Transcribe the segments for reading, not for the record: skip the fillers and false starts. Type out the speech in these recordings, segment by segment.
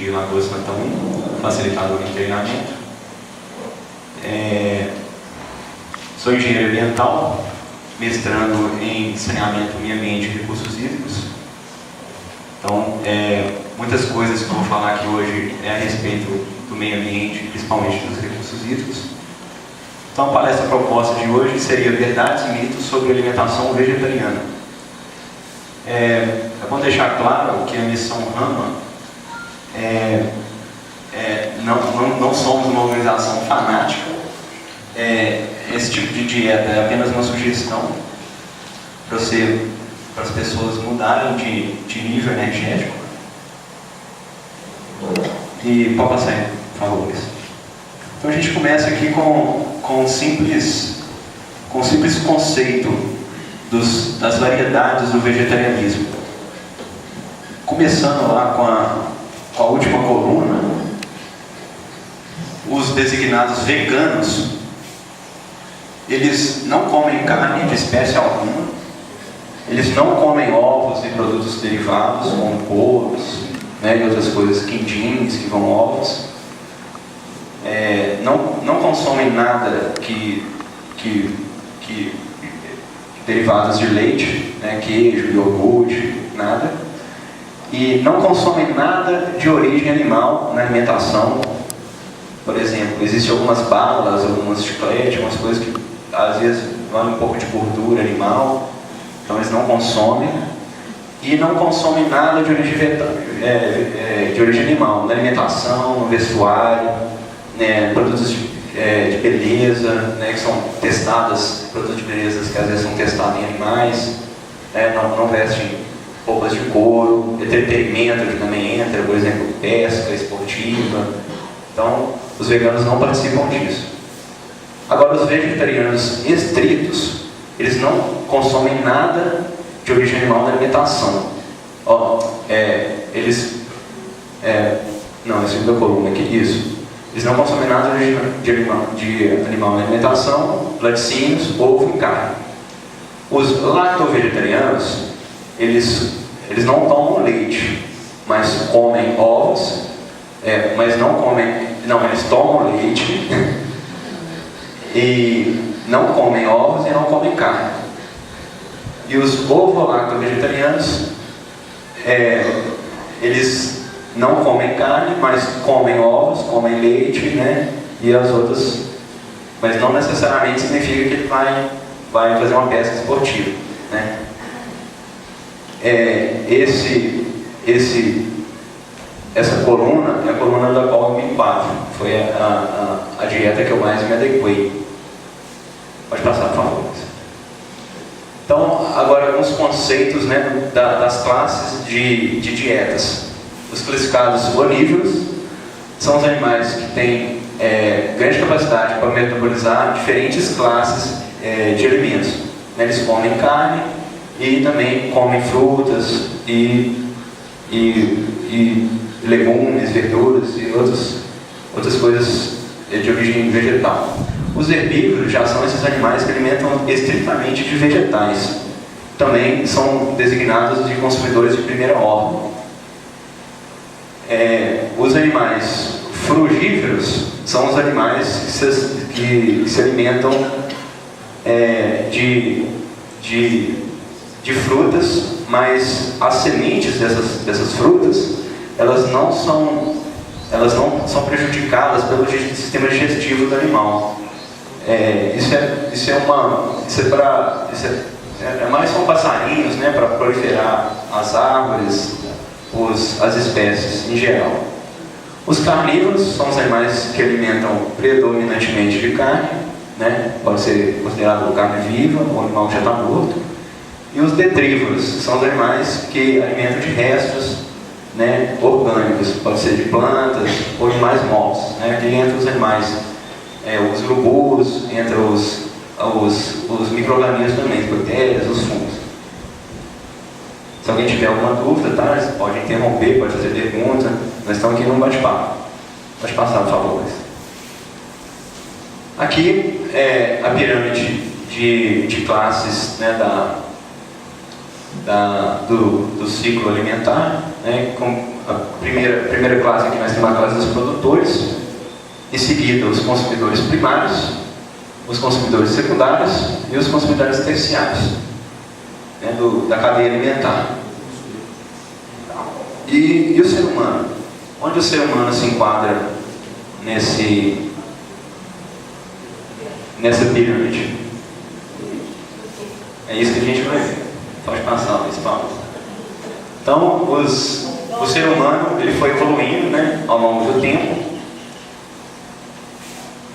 de Lagoas Santa facilitador em treinamento. Sou engenheiro ambiental, mestrando em saneamento, meio ambiente e recursos hídricos. Então, muitas coisas que eu vou falar aqui hoje é a respeito do meio ambiente, principalmente dos recursos hídricos. Então, a palestra proposta de hoje seria Verdades e Mitos sobre Alimentação Vegetariana. É bom deixar claro que a missão Rama não somos uma organização fanática. Esse tipo de dieta é apenas uma sugestão para as pessoas mudarem de nível energético. E pode passar aí, por favor. Então a gente começa aqui com um simples conceito das variedades do vegetarianismo. Começando lá com a última coluna, os designados veganos, eles não comem carne de espécie alguma, eles não comem ovos e produtos derivados, como porcos, e outras coisas, quindins, que vão ovos. Não consomem nada derivados de leite, queijo, iogurte, nada. E não consomem nada de origem animal na alimentação. Por exemplo, existem algumas balas, algumas chicletes, algumas coisas que às vezes vão um pouco de gordura animal, então eles não consomem. E não consomem nada de origem animal, na alimentação, no vestuário, produtos de beleza, que são testadas, produtos de beleza que às vezes são testados em animais, não vestem roupas de couro, entretenimento que também entra, por exemplo, pesca esportiva. Então, os veganos não participam disso. Agora, os vegetarianos estritos, eles não consomem nada de origem animal na alimentação. Não, é a segunda coluna aqui, isso. Eles não consomem nada de animal na alimentação, laticínios, ovo e carne. Os lacto-vegetarianos, eles não tomam leite, mas comem ovos, mas não comem, eles tomam leite e não comem ovos e não comem carne. E os ovo-lacto-vegetarianos, eles não comem carne, mas comem ovos, comem leite, e as outras, mas não necessariamente significa que ele vai fazer uma pesca esportiva, Essa coluna é a coluna da qual eu me enquadro. Foi a dieta que eu mais me adequei. Pode passar, por favor. Então, agora alguns conceitos das classes de dietas. Os classificados onívoros são os animais que têm grande capacidade para metabolizar diferentes classes de alimentos. Eles comem carne e também comem frutas e legumes, verduras e outras coisas de origem vegetal. Os herbívoros já são esses animais que alimentam estritamente de vegetais. Também são designados de consumidores de primeira ordem. Os animais frugíferos são os animais que se alimentam de frutas, mas as sementes dessas frutas elas não são prejudicadas pelo sistema digestivo do animal. Mais são passarinhos, para proliferar as árvores, as espécies em geral. Os carnívoros são os animais que alimentam predominantemente de carne, pode ser considerado carne viva, o animal que já está morto. E os detrívoros são os animais que alimentam de restos orgânicos, pode ser de plantas ou animais mortos. Aqui entra os animais, os urubus, entra os micro-organismos também, as bactérias, os fungos. Se alguém tiver alguma dúvida, você pode interromper, pode fazer pergunta. Nós estamos aqui num bate-papo. Pode passar, por favor. Aqui é a pirâmide de classes do ciclo alimentar, com a primeira classe aqui nós temos a classe dos produtores, em seguida os consumidores primários, os consumidores secundários e os consumidores terciários, né, da cadeia alimentar. E o ser humano? Onde o ser humano se enquadra nessa pirâmide? É isso que a gente vai ver. Pode passar, Luiz Paulo. Então, o ser humano ele foi evoluindo, né, ao longo do tempo,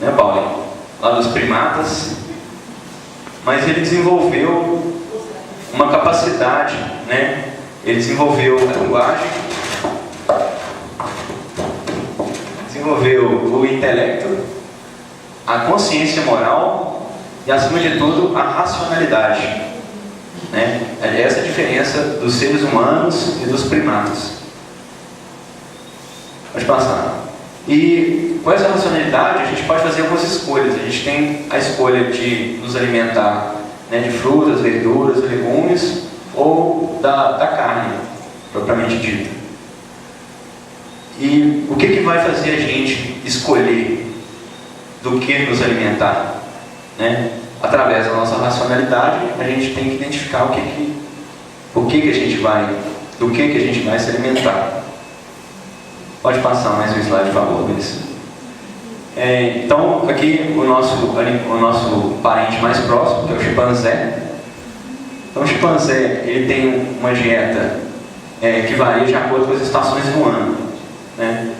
né, Paulo? Lá dos primatas, mas ele desenvolveu uma capacidade, né? Ele desenvolveu a linguagem, desenvolveu o intelecto, a consciência moral e, acima de tudo, a racionalidade, né? Essa é a diferença dos seres humanos e dos primatas. Pode passar. E com essa racionalidade a gente pode fazer algumas escolhas. A gente tem a escolha de nos alimentar, né, de frutas, verduras, legumes ou da carne, propriamente dita. E o que vai fazer a gente escolher do que nos alimentar, né? Através da nossa racionalidade, a gente tem que identificar do que a gente vai se alimentar. Pode passar mais um slide, por favor, Melissa. Então, aqui o nosso parente mais próximo, que é o chimpanzé. Então, o chimpanzé ele tem uma dieta que varia de acordo com as estações do ano, né?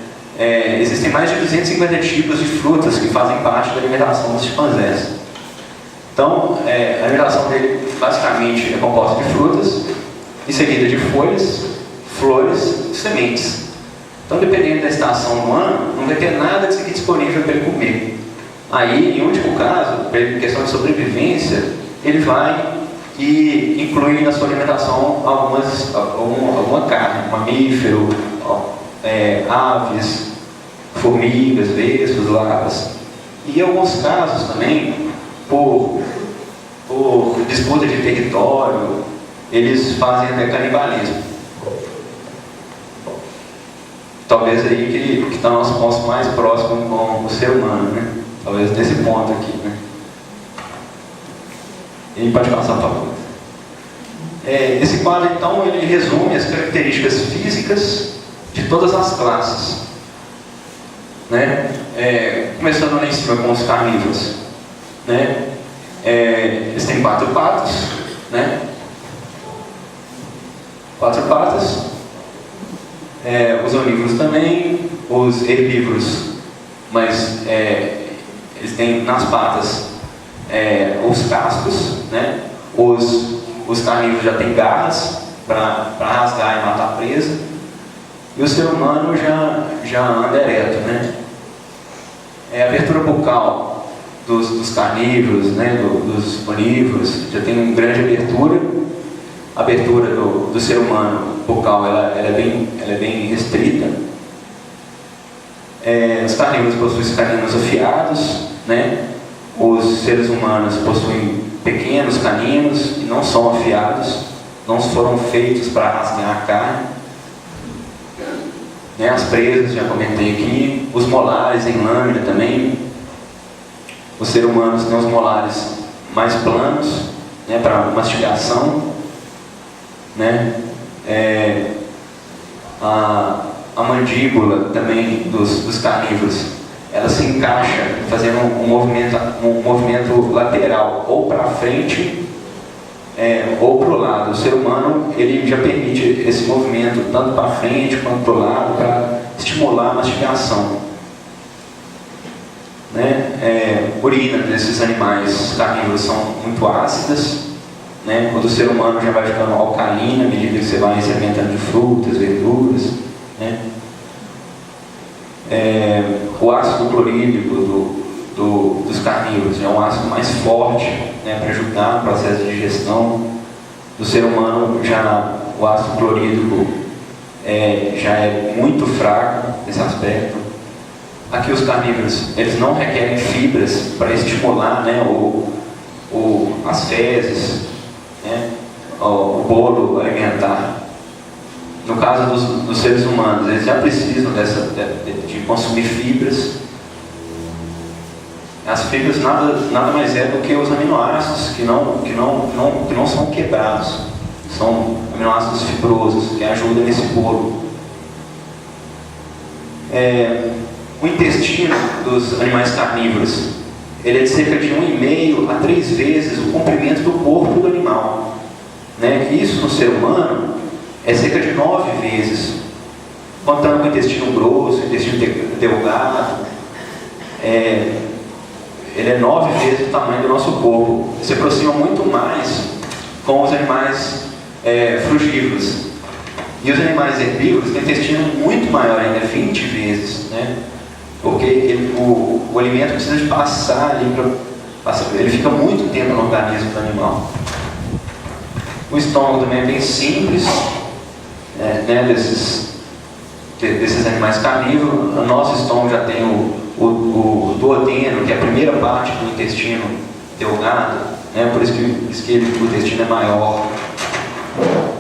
Existem mais de 250 tipos de frutas que fazem parte da alimentação dos chimpanzés. Então, a alimentação dele basicamente é composta de frutas, em seguida de folhas, flores e sementes. Então, dependendo da estação do ano, não vai ter nada disso aqui disponível para ele comer. Aí, em último caso, em questão de sobrevivência, ele vai e inclui na sua alimentação alguma carne, mamífero, aves, formigas, vespas, larvas. E em alguns casos também, por disputa de território, eles fazem até canibalismo. Talvez aí que está o nosso ponto mais próximo com o ser humano, né? Talvez nesse ponto aqui, né? E pode passar, por favor. Esse quadro, então, ele resume as características físicas de todas as classes, né? Começando lá em cima com os carnívoros, né? Eles têm 4 patas, né? 4 patas. Os onívoros também, os herbívoros, mas eles têm nas patas os cascos, né? Os carnívoros já têm garras para rasgar e matar a presa, e o ser humano já anda ereto, né? A abertura bucal dos carnívoros, né? Dos onívoros já tem uma grande abertura. A abertura do ser humano bucal ela é bem restrita. Os carnívoros possuem os caninos afiados, né? Os seres humanos possuem pequenos caninos e não são afiados, não foram feitos para rasgar a carne, né? As presas, já comentei aqui, os molares em lâmina também. Os seres humanos têm os molares mais planos, né? Para mastigação, né? A mandíbula também dos carnívoros, ela se encaixa fazendo um movimento lateral, ou para frente ou para o lado. O ser humano ele já permite esse movimento tanto para frente quanto para o lado, para estimular a mastigação, né? Urina desses animais carnívoros são muito ácidas, né? Quando o ser humano já vai ficando alcalino à medida que você vai se alimentando de frutas, verduras, né? O ácido clorídrico dos carnívoros é um ácido mais forte, né, para ajudar no processo de digestão. Do ser humano, já o ácido clorídrico já é muito fraco nesse aspecto. Aqui os carnívoros, eles não requerem fibras para estimular, né, as fezes, né, o bolo alimentar. no caso dos seres humanos, eles já precisam de consumir fibras. As fibras nada mais é do que os aminoácidos que não são quebrados. São aminoácidos fibrosos que ajudam nesse bolo. O intestino dos animais carnívoros, ele é de cerca de 1,5 a 3 vezes o comprimento do corpo do animal. Isso no ser humano é cerca de 9 vezes. Contando com o intestino grosso, o intestino delgado, ele é 9 vezes o tamanho do nosso corpo. Se aproxima muito mais com os animais frugívoros. E os animais herbívoros têm intestino muito maior ainda, 20 vezes, porque o alimento precisa de passar ali, ele fica muito tempo no organismo do animal. O estômago também é bem simples, desses animais carnívoros. O nosso estômago já tem o duodeno, que é a primeira parte do intestino delgado, por isso que o intestino é maior.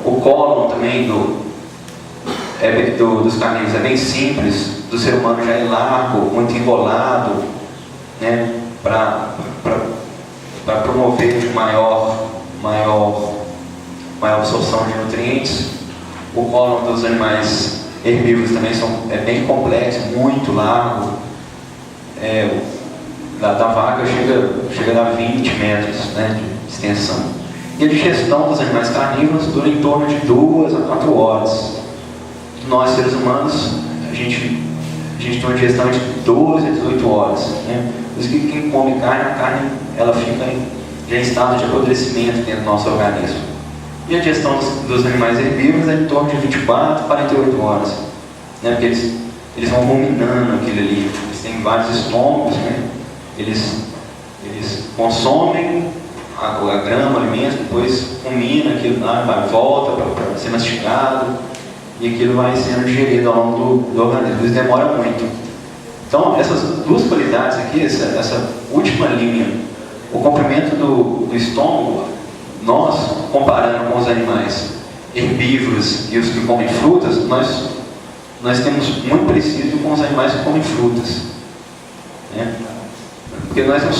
O cólon também dos carnívoros é bem simples, do ser humano já é largo, muito enrolado, para promover maior absorção de nutrientes. O cólon dos animais herbívoros também é bem complexo, muito largo. Da vaca chega a dar 20 metros de extensão. E a digestão dos animais carnívoros dura em torno de 2 a 4 horas. Nós, seres humanos, a gente tem uma digestão de 12 a 18 horas. Por isso que quem come carne, a carne ela fica já em estado de apodrecimento dentro do nosso organismo. E a digestão dos animais herbívoros é em torno de 24 a 48 horas. Porque eles vão ruminando aquilo ali. Eles têm vários estômagos, Eles consomem a grama, o alimento, depois rumina aquilo lá, volta para ser mastigado, e aquilo vai sendo digerido ao longo do organismo. Isso demora muito. Então, essas duas qualidades aqui, essa última linha, o comprimento do estômago, nós, comparando com os animais herbívoros e os que comem frutas, nós temos muito parecido com os animais que comem frutas. Porque nós não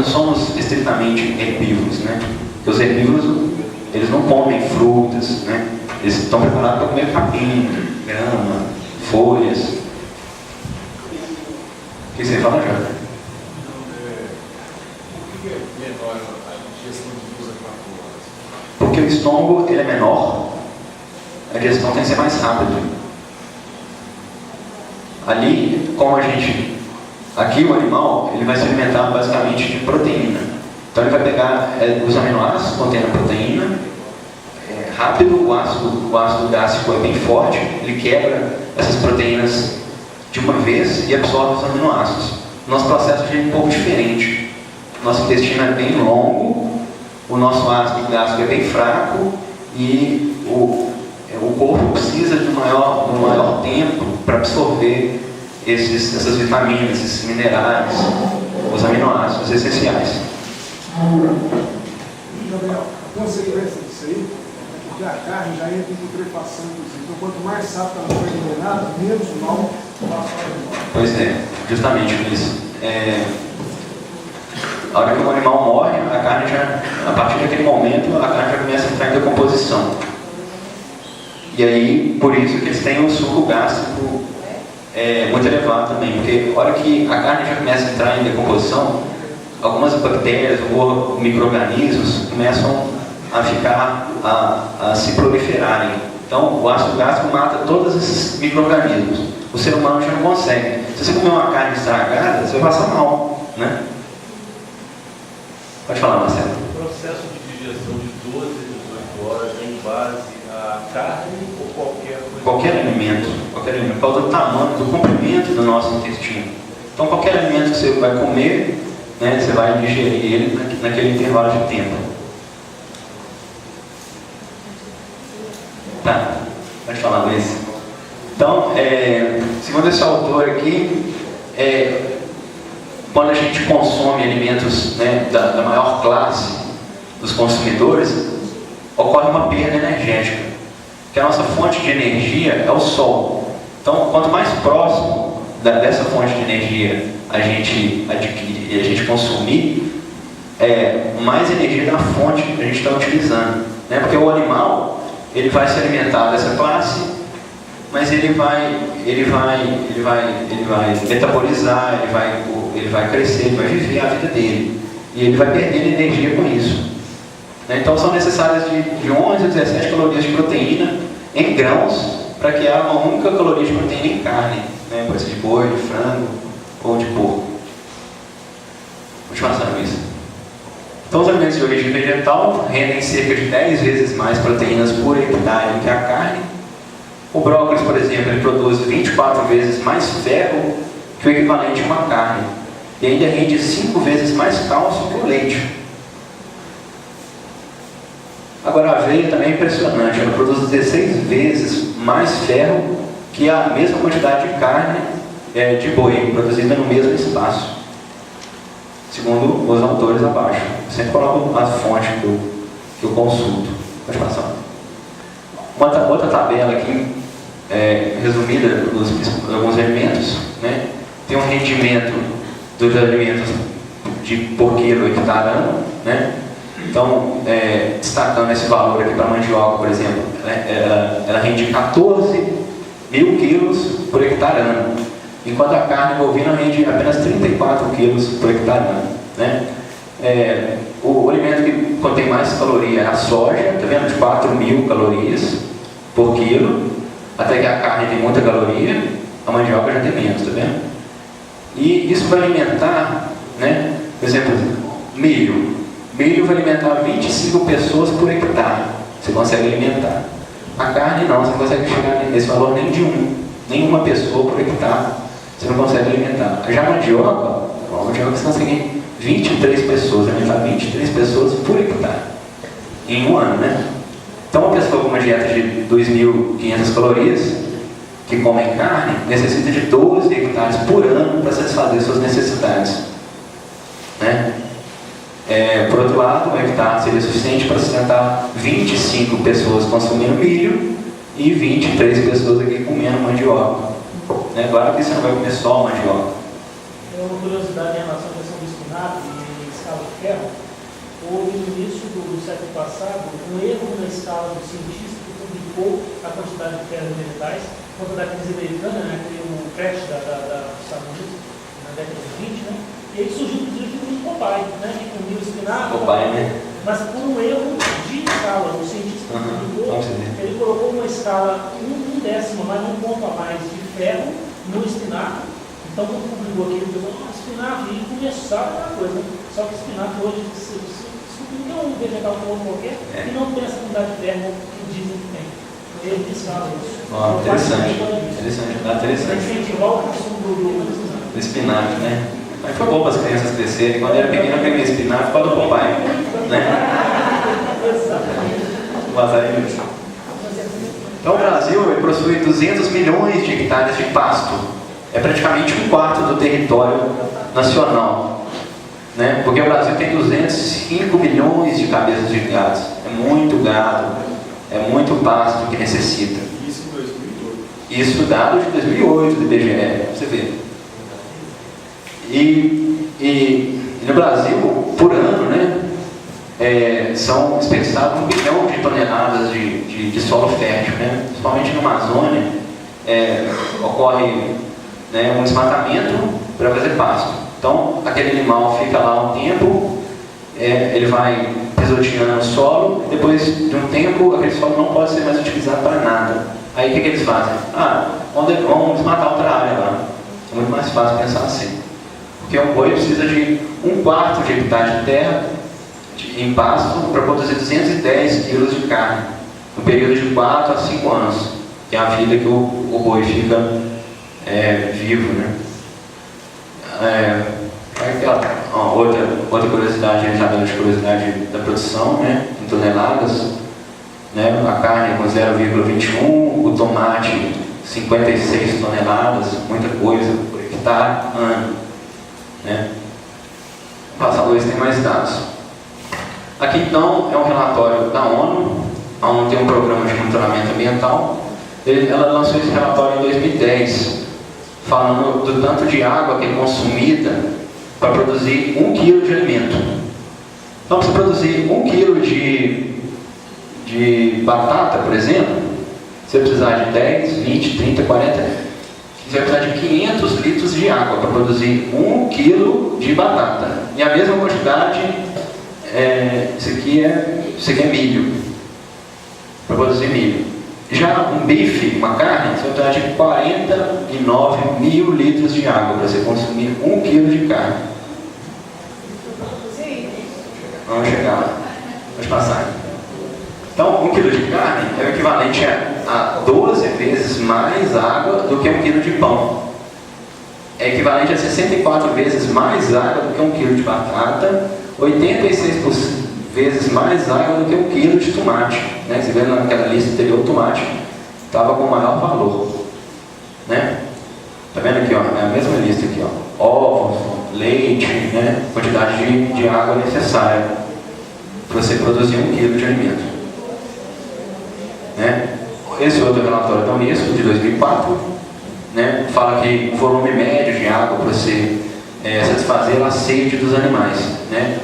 somos estritamente herbívoros, Porque os herbívoros, eles não comem frutas, Eles estão preparados para comer capim, grama, folhas. O que você fala, Jorge? Por que é menor a digestão de 2 a 4 horas? Porque o estômago ele é menor, a digestão tem que ser mais rápida. Ali, aqui o animal ele vai se alimentar basicamente de proteína. Então ele vai pegar os aminoácidos contendo a proteína, rápido, o ácido gástrico é bem forte, ele quebra essas proteínas de uma vez e absorve os aminoácidos. Nosso processo é um pouco diferente. Nosso intestino é bem longo, o nosso ácido gástrico é bem fraco e o corpo precisa de um maior tempo para absorver essas vitaminas, esses minerais, os aminoácidos essenciais. Gabriel, a consequência disso aí é porque a carne já entra em putrefação, então quanto mais rápido ela for envenenada, menos mal ela faz. Pois é, justamente por isso. A hora que o animal morre, a carne a partir daquele momento, a carne já começa a entrar em decomposição. E aí, por isso que eles têm um suco gástrico muito elevado também, porque a hora que a carne já começa a entrar em decomposição, algumas bactérias ou micro-organismos começam a se proliferarem. Então, o ácido gástrico mata todos esses micro-organismos. O ser humano já não consegue. Se você comer uma carne estragada, você vai passar mal, Pode falar, Marcelo. O processo de digestão de 12 a 18 horas é em base à carne ou qualquer coisa? Qualquer alimento, por causa do tamanho, do comprimento do nosso intestino. Então, qualquer alimento que você vai comer, você vai digerir ele naquele intervalo de tempo. Tá, pode falar, Luiz. Então, segundo esse autor aqui, quando a gente consome alimentos da maior classe dos consumidores, ocorre uma perda energética. que a nossa fonte de energia é o Sol. Então, quanto mais próximo dessa fonte de energia a gente adquirir e a gente consumir, mais energia da fonte a gente está utilizando, né? Porque o animal, ele vai se alimentar dessa classe, mas ele vai metabolizar, ele vai crescer, ele vai viver a vida dele, e ele vai perder energia com isso, né? Então são necessárias de 11 a 17 calorias de proteína em grãos para que haja uma única caloria de proteína em carne, né? Pode ser de boi, de frango ou de porco. Continuação isso. Então, os alimentos de origem vegetal rendem cerca de 10 vezes mais proteínas por hectare do que a carne. O brócolis, por exemplo, ele produz 24 vezes mais ferro que o equivalente a uma carne. E ainda rende 5 vezes mais cálcio que o leite. Agora, a aveia também é impressionante. Ela produz 16 vezes mais ferro que a mesma quantidade de carne de boi, produzida no mesmo espaço. Segundo os autores abaixo. Eu sempre coloco a fonte que eu consulto. Pode passar. Outra tabela aqui, resumida dos alguns alimentos, né? Tem um rendimento dos alimentos por quilo hectare ano, né? Então, destacando esse valor aqui para a mandioca, por exemplo, ela rende 14 mil quilos por hectare ano, enquanto a carne bovina rende apenas 34 quilos por hectare ano, né? O alimento que contém mais caloria é a soja, tá vendo? De 4 mil calorias por quilo, até que a carne tem muita caloria, a mandioca já tem menos, tá vendo? E isso vai alimentar, né? Por exemplo, milho. Milho vai alimentar 25 pessoas por hectare. Você consegue alimentar. A carne não, você não consegue chegar nesse valor nem de nenhuma pessoa por hectare. Você não consegue alimentar. Já a mandioca você consegue 23 pessoas, alimentar 23 pessoas por hectare. Em um ano, né? Então uma pessoa com uma dieta de 2.500 calorias, que come carne, necessita de 12 hectares por ano para satisfazer suas necessidades, né? Por outro lado, um hectare seria suficiente para sustentar 25 pessoas consumindo milho e 23 pessoas aqui comendo mandioca, né? Claro que você não vai comer só mandioca. Uma curiosidade em relação à questão do espinafre em escala de ferro. Houve no início do século passado um erro na escala do cientista que publicou a quantidade de ferro em vegetais por conta da crise americana, né? Teve um crash dos Estados Unidos na década de 20, né? E aí surgiu o Popeye, né? Que comia o espinafre. Popeye, né? Mas por um erro de escala, o cientista publicou, ele colocou uma escala um décimo, mais um ponto a mais de ferro no espinafre. Então, quando publicou aquele, ele falou, espinafre, e começou a coisa. Só que espinafre hoje, não é um vegetal como qualquer, e não tem essa quantidade de ferro que dizem que tem. Ele descala isso. Interessante. Incentivar o consumo do espinafre, né? Mas foi bom para as crianças crescerem. Quando eu era pequeno, eu peguei espinafre para o papai, né? Então, o Brasil possui 200 milhões de hectares de pasto. É praticamente um quarto do território nacional, né? Porque o Brasil tem 205 milhões de cabeças de gado. É muito gado, é muito pasto que necessita. Isso em 2008. Isso dado de 2008, do IBGE, você vê. E no Brasil, por ano, né, são desperdiçados 1 bilhão de toneladas de solo fértil, né? Principalmente na Amazônia, ocorre, né, um desmatamento para fazer pasto. Então, aquele animal fica lá um tempo, ele vai pisoteando o solo, depois de um tempo, aquele solo não pode ser mais utilizado para nada. Aí, o que eles fazem? Vamos desmatar outra área lá. É muito mais fácil pensar assim. Porque um boi precisa de um quarto de hectare de terra em pasto para produzir 210 quilos de carne, no período de 4 a 5 anos, que é a vida que o boi fica vivo, né? Outra curiosidade, a tabela de curiosidade da produção, né? Em toneladas, né? A carne com 0,21, o tomate 56 toneladas, muita coisa por hectare, ano, né? Passa a luz, tem mais dados. Aqui então é um relatório da ONU, onde tem um programa de monitoramento ambiental. Ela lançou esse relatório em 2010, falando do tanto de água que é consumida para produzir 1 kg de alimento. Então, para você produzir 1 kg de batata, por exemplo, você vai precisar de 10, 20, 30, 40... Você vai precisar de 500 litros de água para produzir 1 kg de batata. E a mesma quantidade, isso aqui é milho, para produzir milho. Já um bife, uma carne, você vai precisar de 49 mil litros de água para você consumir 1 kg de carne. Vamos chegar lá. Pode passar. Então, 1 kg de carne é o equivalente a 12 vezes mais água do que 1 kg de pão. É equivalente a 64 vezes mais água do que 1 kg de batata, 86 vezes mais água do que 1 kg de tomate. Né? Você vê naquela lista anterior, o tomate estava com maior valor. Né? Tá vendo aqui? Ó, é a mesma lista aqui. Ó. Ovos, leite, né? Quantidade de água necessária para você produzir 1 kg de alimento. Né? Esse outro relatório da Unesco, de 2004, né, fala que o volume médio de água para você satisfazer a sede dos animais. Né?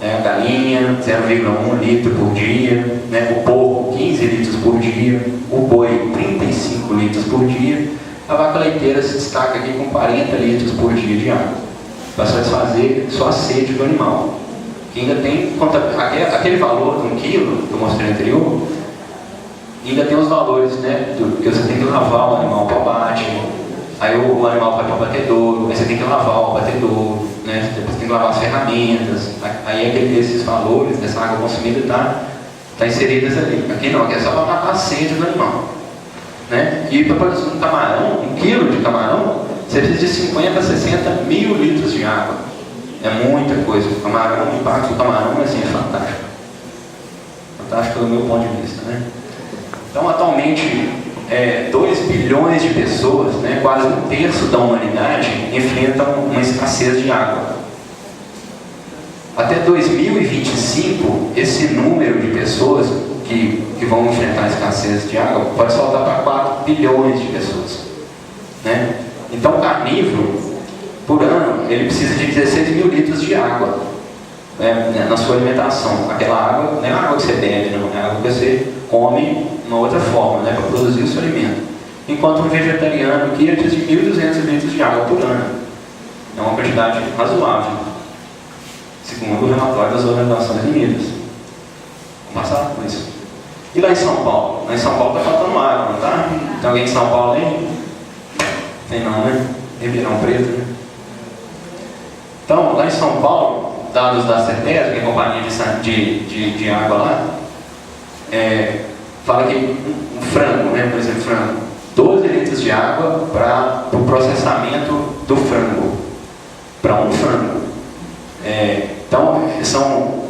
A galinha, 0,1 litro por dia, né? O porco, 15 litros por dia, o boi, 35 litros por dia. A vaca leiteira se destaca aqui com 40 litros por dia de água, para satisfazer só a sede do animal. Que ainda tem, aquele valor de 1 quilo que eu mostrei anterior, ainda tem os valores, né, que você tem que lavar o animal para abate, aí o animal vai para o abatedouro, aí você tem que lavar o abatedouro, né, você tem que lavar as ferramentas, aí esses valores dessa água consumida tá inseridas ali. Aqui não, aqui é só para matar a sede do animal. Né? E para produzir um camarão, 1 quilo de camarão, você precisa de 50 a 60 mil litros de água. É muita coisa. O camarão, o impacto do camarão assim, é fantástico. Fantástico do meu ponto de vista. Né? Então, atualmente, 2 bilhões de pessoas, né, quase 1/3 da humanidade, enfrentam uma escassez de água. Até 2025, esse número de pessoas que vão enfrentar a escassez de água pode saltar para 4 bilhões de pessoas. Né? Então, o carnívoro, por ano, ele precisa de 16 mil litros de água, né, na sua alimentação. Aquela água não é a água que você bebe, não, é a água que você come de uma outra forma, né, para produzir o seu alimento. Enquanto um vegetariano aqui precisa de 1.200 litros de água por ano. É uma quantidade razoável, segundo o relatório das Organizações Unidas. Vamos passar por isso. E lá em São Paulo? Lá em São Paulo está faltando água, não está? Tem alguém de São Paulo aí? Tem não, né? Ribeirão Preto, né? Então, lá em São Paulo, dados da CETESB, que é a companhia de água lá, fala que um frango, né, por exemplo, frango, 12 litros de água para o processamento do frango, para um frango. Então, são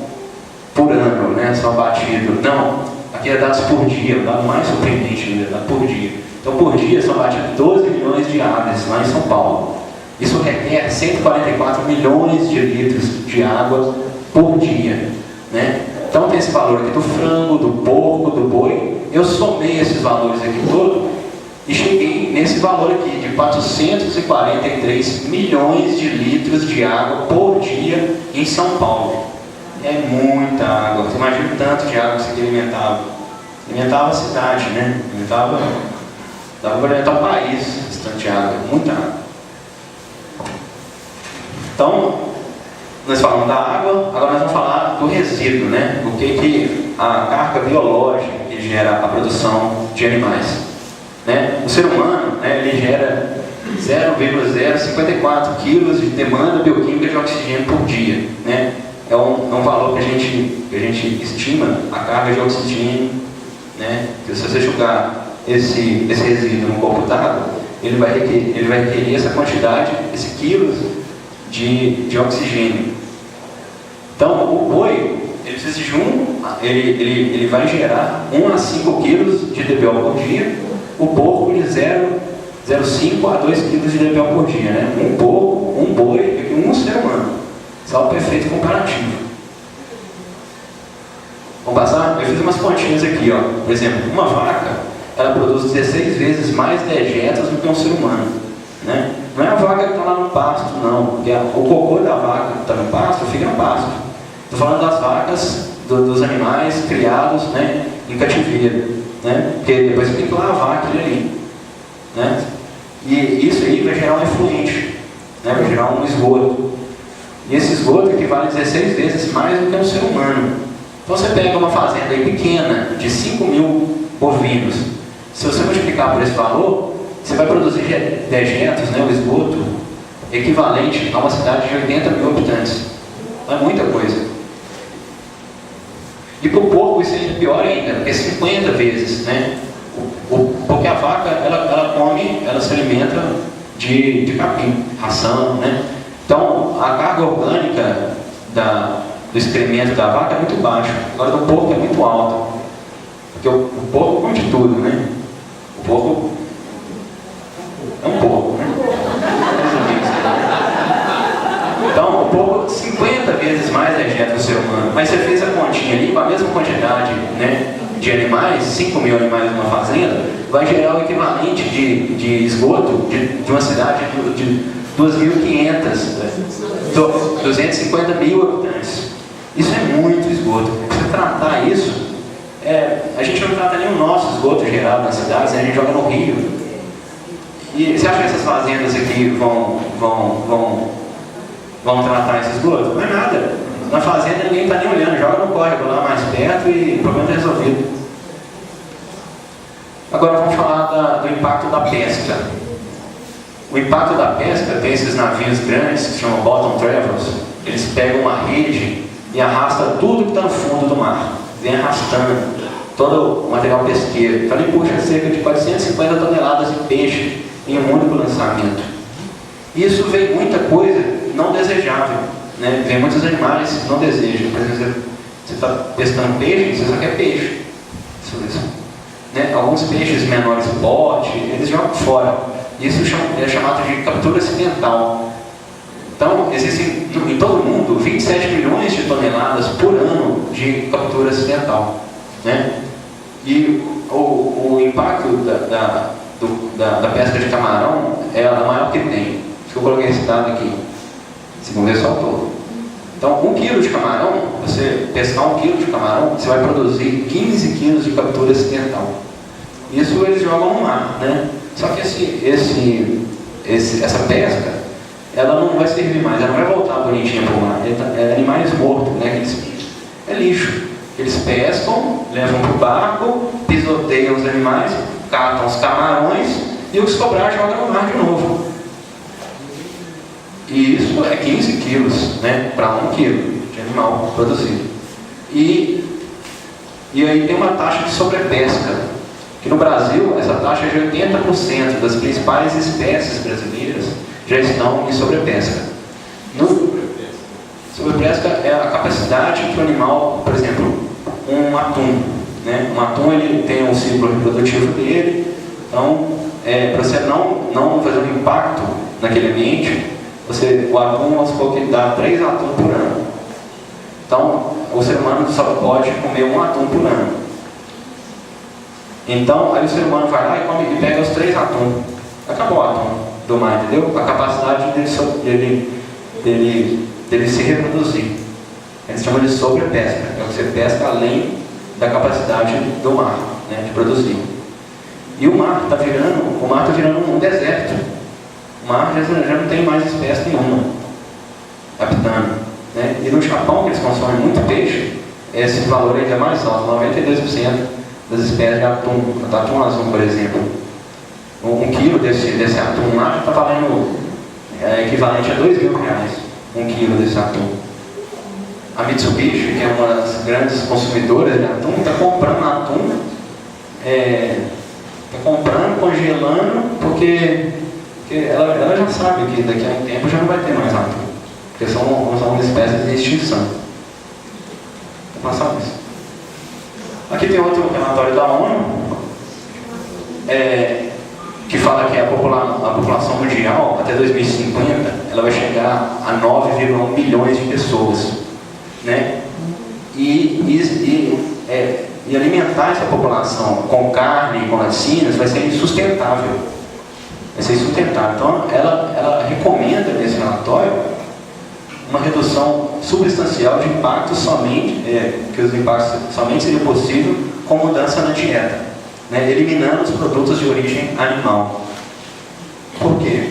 por ano, né, são abatidos. Não, aqui é dados por dia, o dado mais surpreendente ainda, dado por dia. Então, por dia são abatidos 12 milhões de aves lá em São Paulo. Isso requer 144 milhões de litros de água por dia. Né? Então, tem esse valor aqui do frango, do porco, do boi. Eu somei esses valores aqui todos e cheguei nesse valor aqui de 443 milhões de litros de água por dia em São Paulo. É muita água. Você imagina o tanto de água que você alimentava. Alimentava a cidade, né? Dava para alimentar o país, esse tanto de água. Muita água. Então, nós falamos da água, agora nós vamos falar do resíduo, né? O que a carga biológica que gera a produção de animais. Né? O ser humano, né, ele gera 0,054 kg de demanda bioquímica de oxigênio por dia. Né? É um valor que a gente estima a carga de oxigênio. Né? Se você jogar esse resíduo no copo d'água, ele vai requerer essa quantidade, esse quilos de oxigênio. Então, o boi, ele precisa de ele vai gerar 1 a 5 quilos de DBO por dia. O porco de 0,5 a 2 quilos de DBO por dia. Né? Um porco, um boi e um ser humano. Isso é o perfeito comparativo. Vamos passar? Eu fiz umas continhas aqui, ó. Por exemplo, uma vaca, ela produz 16 vezes mais dejetos do que um ser humano, né? Não é a vaca que está lá no pasto, não. Porque o cocô da vaca que está no pasto fica no pasto. Estou falando das vacas, dos animais criados, né, em cativeiro, né? Porque depois tem que lavar aquilo ali, né? E isso aí vai gerar um efluente, né? Vai gerar um esgoto. E esse esgoto equivale a 16 vezes mais do que um ser humano. Então você pega uma fazenda aí pequena, de 5.000 bovinos. Se você multiplicar por esse valor, você vai produzir dejetos, né, o esgoto, equivalente a uma cidade de 80.000 habitantes. É muita coisa. E para o porco isso é pior ainda, porque é 50 vezes, né? Porque a vaca, ela come, ela se alimenta de capim, ração, né? Então, a carga orgânica do excremento da vaca é muito baixa. Agora, do porco é muito alta. Porque o porco come de tudo, né? O porco é um porco, né? Então, o porco 50 vezes mais dejeto que o ser humano. Mas você fez a continha ali, com a mesma quantidade, né, de animais, 5.000 animais numa fazenda, vai gerar o equivalente de esgoto de uma cidade de 2.500, 250.000 habitantes. Isso é muito esgoto. Se você tratar isso, a gente não trata nem o nosso esgoto gerado nas cidades, a gente joga no rio. E você acha que essas fazendas aqui vão tratar esse esgoto? Não é nada. Na fazenda ninguém está nem olhando, joga no córrego lá mais perto e o problema está resolvido. Agora vamos falar do impacto da pesca. O impacto da pesca, tem esses navios grandes que se chamam bottom trawlers, eles pegam uma rede e arrastam tudo que está no fundo do mar, vem arrastando todo o material pesqueiro. Então ele puxa cerca de 450 toneladas de peixe em um único lançamento. Isso vem muita coisa não desejável, né? Vem muitos animais que não desejam. Por exemplo, você está pescando peixe, você só quer peixe. Isso. Né? Alguns peixes menores porte, eles jogam fora. Isso é chamado de captura acidental. Então, existem em todo o mundo 27 milhões de toneladas por ano de captura acidental, né? E o impacto da pesca de camarão é a maior que tem. Eu coloquei esse dado aqui, segundo esse autor. Então, 1 quilo de camarão, você pescar 1 quilo de camarão, você vai produzir 15 quilos de captura acidental. Isso eles jogam no mar, né? Só que essa pesca, ela não vai servir mais, ela não vai voltar bonitinha para o mar. É animais mortos, né? É lixo. Eles pescam, levam para o barco, pisoteiam os animais, catam os camarões e os sobrar jogam no mar de novo. E isso é 15 quilos, né, para 1 quilo de animal produzido. E aí tem uma taxa de sobrepesca, que no Brasil essa taxa é de 80% das principais espécies brasileiras já estão em sobrepesca. Sobrepesca é a capacidade que o animal, por exemplo, um atum, né? Um atum ele tem um ciclo reprodutivo dele, então para você não fazer um impacto naquele ambiente, o atum, vamos supor que dá 3 atuns por ano. Então, o ser humano só pode comer 1 atum por ano. Então, aí o ser humano vai lá e pega os 3 atuns. Acabou o atum do mar, entendeu? A capacidade dele se reproduzir. Eles chamam de sobrepesca. É o que você pesca além da capacidade do mar, né, de produzir. E o mar está virando um deserto. O mar já não tem mais espécie nenhuma habitando, né? E no Japão, que eles consomem muito peixe, esse valor ainda é mais alto, 92% das espécies de atum. O atum azul, por exemplo. 1 quilo desse atum lá já está valendo equivalente a R$2.000. 1 quilo desse atum. A Mitsubishi, que é uma das grandes consumidoras de atum, está comprando atum, está comprando, congelando, porque ela já sabe que daqui a um tempo já não vai ter mais atum, porque são espécies de extinção. Vou passar isso. Aqui tem outro relatório da ONU, que fala que a população mundial, até 2050, ela vai chegar a 9,1 bilhões de pessoas, né? E e alimentar essa população com carne e com laticínios vai ser insustentável. Vai ser insustentável. Então, ela recomenda nesse relatório uma redução substancial de impactos somente, que os impactos somente seriam possíveis com mudança na dieta, né, eliminando os produtos de origem animal. Por quê?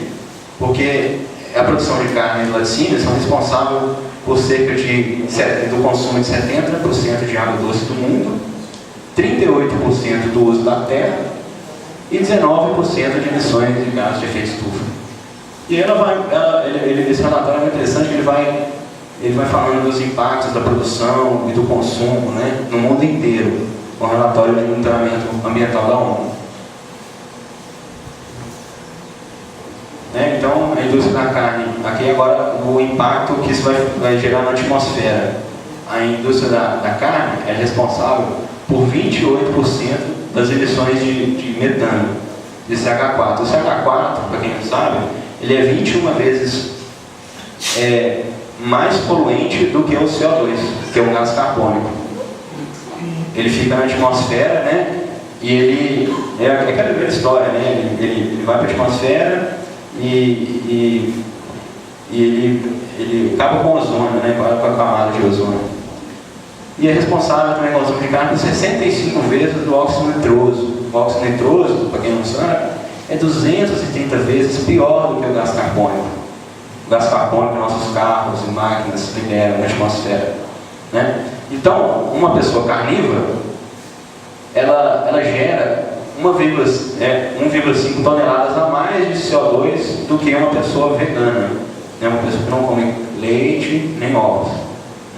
Porque a produção de carne e laticínios são responsáveis por cerca do consumo de 70% de água doce do mundo, 38% do uso da terra e 19% de emissões de gases de efeito estufa. E esse relatório é muito interessante, que ele vai falando dos impactos da produção e do consumo, né, no mundo inteiro, com o relatório de monitoramento ambiental da ONU. Então, a indústria da carne, aqui agora o impacto que isso vai gerar na atmosfera. A indústria da carne é responsável por 28% das emissões de metano, de CH4. O CH4, para quem não sabe, ele é 21 vezes mais poluente do que o CO2, que é um gás carbônico. Ele fica na atmosfera, né? E ele é aquela velha história, né? Ele vai para a atmosfera e ele acaba com o ozônio, né? Com a camada de ozônio. E é responsável também pelo consumo de carne por 65 vezes do óxido nitroso. O óxido nitroso, para quem não sabe, é 230 vezes pior do que o gás carbônico. O gás carbônico que nossos carros e máquinas liberam na atmosfera, né? Então, uma pessoa carnívora, ela gera 1,5 toneladas a mais de CO2 do que uma pessoa vegana, né? Uma pessoa que não come leite nem ovos,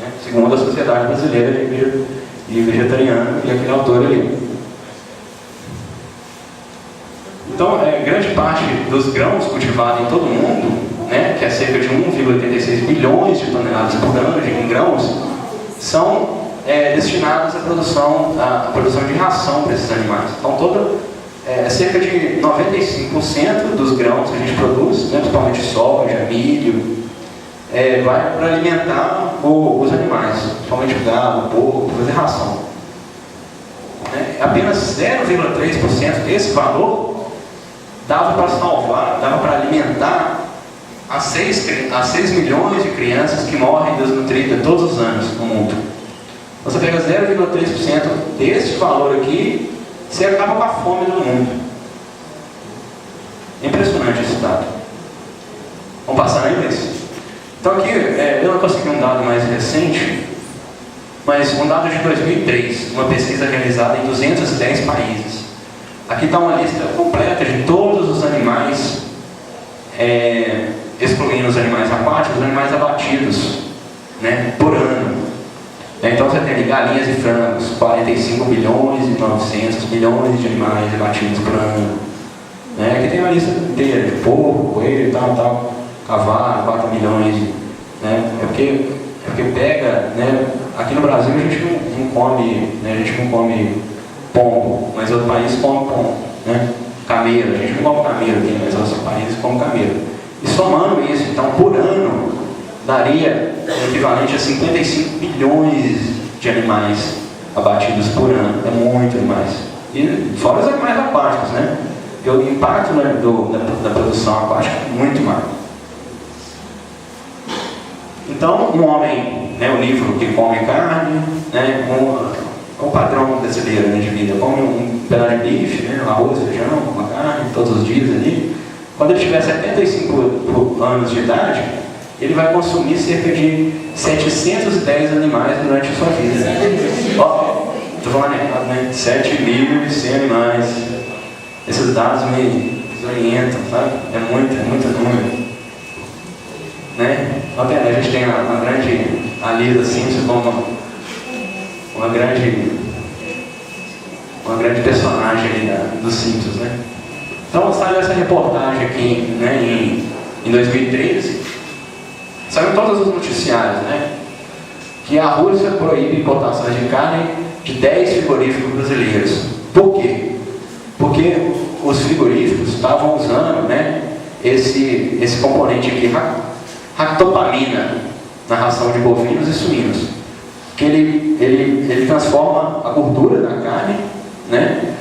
né? Segundo a Sociedade Brasileira de Vegetariano e aquele autor ali. Então, grande parte dos grãos cultivados em todo o mundo, né, que é cerca de 1,86 bilhões de toneladas por ano em grãos, são destinados à produção de ração para esses animais. Então, cerca de 95% dos grãos que a gente produz, né, principalmente soja, milho, vai para alimentar os animais, principalmente o gado, o porco, para fazer ração. Apenas 0,3% desse valor dava para alimentar a 6 milhões de crianças que morrem desnutridas todos os anos no mundo. Você pega 0,3% desse valor aqui, você acaba com a fome no mundo. É impressionante esse dado. Vamos passar na inglês. Então aqui, eu não consegui um dado mais recente, mas um dado de 2003, uma pesquisa realizada em 210 países. Aqui está uma lista completa de todos os animais, excluindo os animais aquáticos, os animais abatidos, né, por ano. Então você tem galinhas e frangos, 45 bilhões e 900 milhões de animais abatidos por ano. Aqui tem uma lista inteira de porco, coelho, tal, cavalo, 4 milhões. Né? É porque pega, né? Aqui no Brasil a gente não come, né? A gente não come pombo, mas outros países comem pombo, né? Camelo, a gente não come camelo aqui, mas outros países comem camelo. E somando isso, então, por ano, daria o equivalente a 55 bilhões de animais abatidos por ano. É muito demais. E fora os animais aquáticos, né? E o impacto, né, da produção aquática é muito maior. Então, um homem, né, o livro que come carne, né, o padrão brasileiro, né, de vida, come um pedaço de bife, né, arroz, feijão, uma carne, todos os dias ali. Quando ele tiver 75 anos de idade, ele vai consumir cerca de 710 animais durante a sua vida. Ó, estou falando errado, né? 7.100 animais. Esses dados me desorientam, sabe? É muito número. Né? A gente tem uma grande Alisa Simpson como uma grande personagem ali dos Simpsons, né? Então saiu essa reportagem aqui, né, em 2013, saiu em todos os noticiários, né, que a Rússia proíbe importações de carne de 10 frigoríficos brasileiros. Por quê? Porque os frigoríficos estavam usando, né, esse componente aqui, ractopamina, na ração de bovinos e suínos. que ele transforma a gordura da carne, né,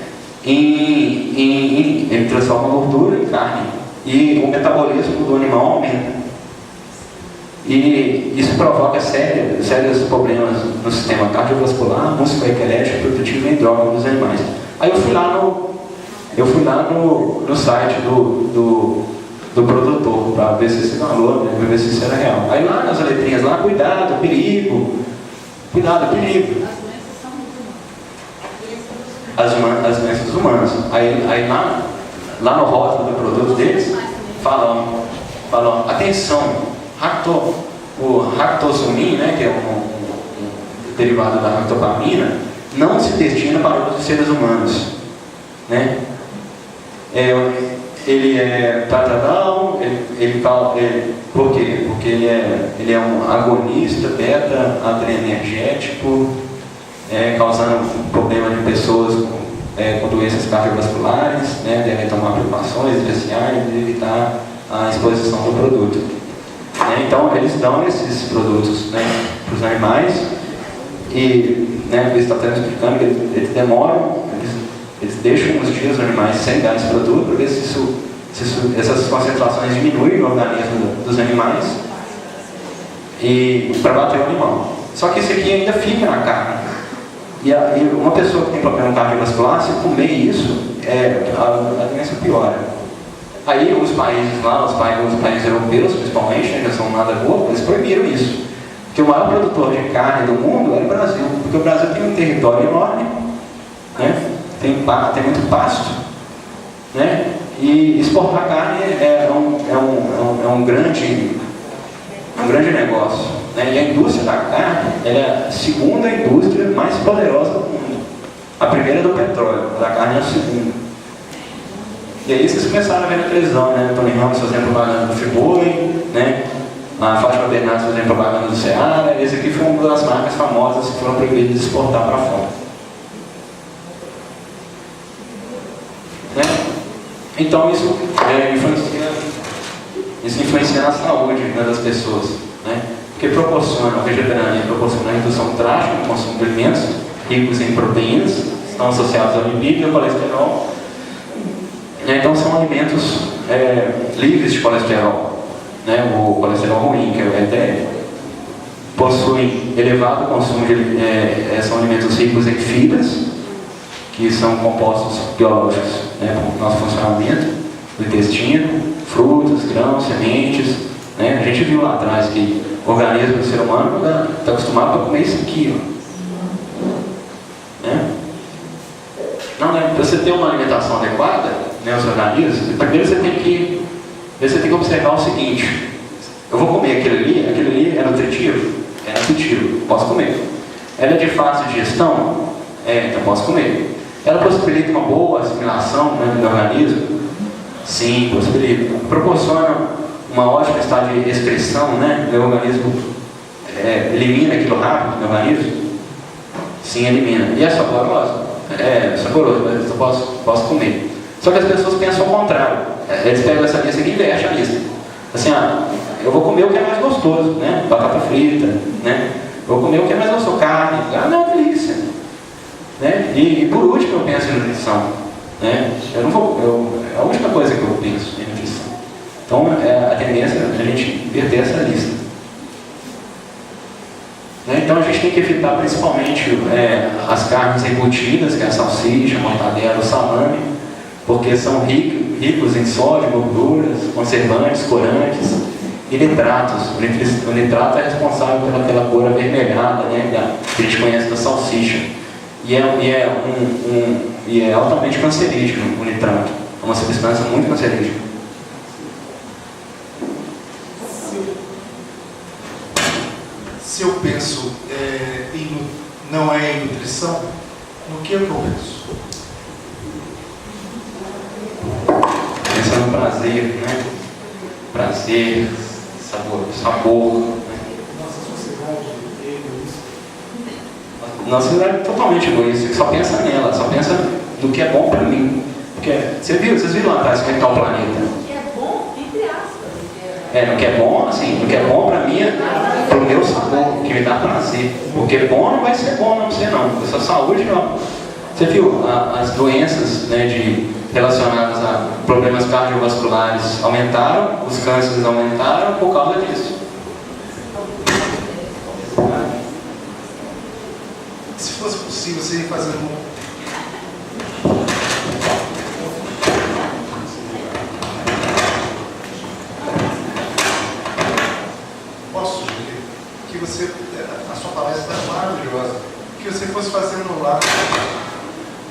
ele transforma a gordura em carne, e o metabolismo do animal aumenta. E isso provoca sérios problemas no sistema cardiovascular, musculoesquelético, produtivo e endócrino dos animais. Aí eu fui lá no site do produtor para ver se esse valor, para ver se isso era real. Aí lá nas letrinhas lá, cuidado, perigo. Cuidado, perigo. As doenças humanas. Aí lá no rótulo do produto deles, falam, atenção, o ractosumim, né, que é um derivado da ractopamina, não se destina para os seres humanos, né? Ele é tratadão, por quê? Porque ele é um agonista beta-adrenergético, causando problema de pessoas com doenças cardiovasculares, né? Devem tomar preocupações especiais e evitar a exposição do produto. Então eles dão esses produtos, né, para os animais e, né, eles estão até explicando que eles demoram, eles deixam uns dias os animais sem dar esse produto para ver se essas concentrações diminuem no organismo dos animais e para bater o animal. Só que isso aqui ainda fica na carne. E uma pessoa que tem problema cardiovascular, se comer isso, a doença piora. Aí os países lá, os países europeus principalmente, né, que são nada boa, eles proibiram isso. Porque o maior produtor de carne do mundo era o Brasil. Porque o Brasil tem um território enorme, né? Tem muito pasto, né? E exportar carne é um grande negócio, né? E a indústria da carne é a segunda indústria mais poderosa do mundo. A primeira é do petróleo, a da carne é a segunda. E aí vocês começaram a ver na televisão, né? Tony Ramos fazendo propaganda do Friboi, né? A Fátima Bernardes fazendo propaganda do Seara. Esse aqui foi uma das marcas famosas que foram proibidas de exportar para fora. Né? Então isso influencia na saúde, né, das pessoas, né? Porque a vegetariania proporciona a redução drástica no consumo de alimentos ricos em proteínas, estão associados ao lipídio e ao colesterol. Então são alimentos livres de colesterol, né? O colesterol ruim, que é o LDL. Possuem elevado consumo são alimentos ricos em fibras, que são compostos biológicos, né, para o nosso funcionamento do intestino, frutas, grãos, sementes, né? A gente viu lá atrás que o organismo do ser humano está acostumado a comer isso aqui, ó. Né? Não, né? Para você ter uma alimentação adequada, né, os organismos, primeiro você tem que observar o seguinte: eu vou comer aquilo ali é nutritivo? É nutritivo, posso comer. Ela é de fácil digestão? Então posso comer. Ela possibilita uma boa assimilação, né, do organismo? Sim, possibilita. Proporciona uma ótima estado de excreção, né? O organismo elimina aquilo rápido do organismo? Sim, elimina. E é saboroso? É saboroso, mas eu posso comer. Só que as pessoas pensam ao contrário. Eles pegam essa lista aqui e invertem a lista. Assim, eu vou comer o que é mais gostoso, né? Batata frita, né? Vou comer o que é mais gostoso, carne. Não, delícia. Né? E por último eu penso em nutrição, né? É a última coisa que eu penso em nutrição. Então a tendência é a gente inverter essa lista, né? Então a gente tem que evitar principalmente as carnes embutidas, que é a salsicha, a mortadela, o salame, porque são ricos em sódio, gorduras, conservantes, corantes e nitratos. O nitrato é responsável por aquela cor avermelhada, né, que a gente conhece da salsicha. E é altamente cancerígeno o nitrato. É uma substância muito cancerígena. Se eu penso não é em nutrição, no que eu penso? Pensa no prazer, né? Prazer, sabor. Né? Nossa sociedade é totalmente egoísta, que só pensa nela, só pensa no que é bom para mim. Porque vocês viram lá atrás como é que está o planeta? Que é bom, entre aspas. No que é bom, assim, no que é bom pra mim, pro meu sabor, que me dá prazer. O que é bom não vai ser bom pra você não, a sua saúde não. Você viu, as doenças, né, relacionadas a problemas cardiovasculares aumentaram, os cânceres aumentaram por causa disso. Se fosse possível, você ia fazer Posso sugerir que você, a sua palestra é maravilhosa, que você fosse fazendo lá,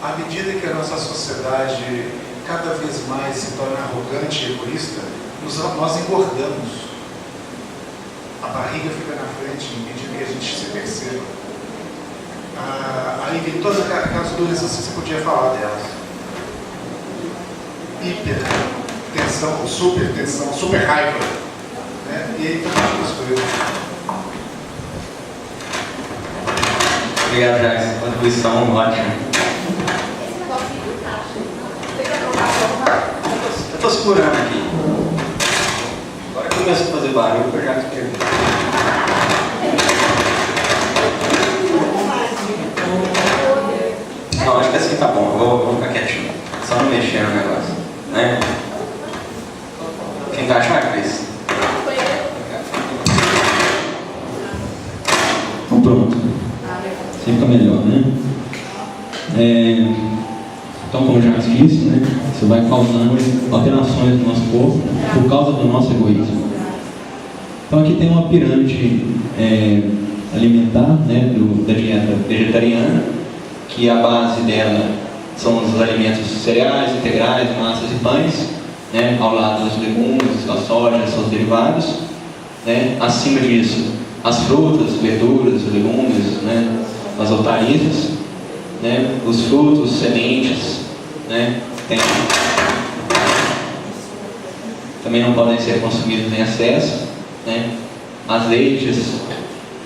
à medida que a nossa sociedade cada vez mais se torna arrogante e egoísta, nós engordamos. A barriga fica na frente, em medida que a gente se perceba. Aí vem todas aquelas doenças que você podia falar delas. Hipertensão, supertensão, super raiva. Né? E aí também as coisas. Obrigado, Jacques. Contribuição ótima. Eu estou segurando aqui. Agora que começa a fazer barulho, eu já estou. Não, acho que assim tá bom. Eu vou ficar quietinho. Só não mexer no negócio. Né? Quem encaixar, Cris? Então pronto. Sempre fica melhor, né? Então, como já disse, né, isso vai causando alterações no nosso corpo por causa do nosso egoísmo. Então aqui tem uma pirâmide alimentar, né, da dieta vegetariana, que a base dela são os alimentos cereais, integrais, massas e pães, né, ao lado dos legumes, da soja, seus derivados. Né, acima disso, as frutas, verduras, legumes, né, as hortaliças, né, os frutos, sementes, né, também não podem ser consumidos em excesso, né, azeites,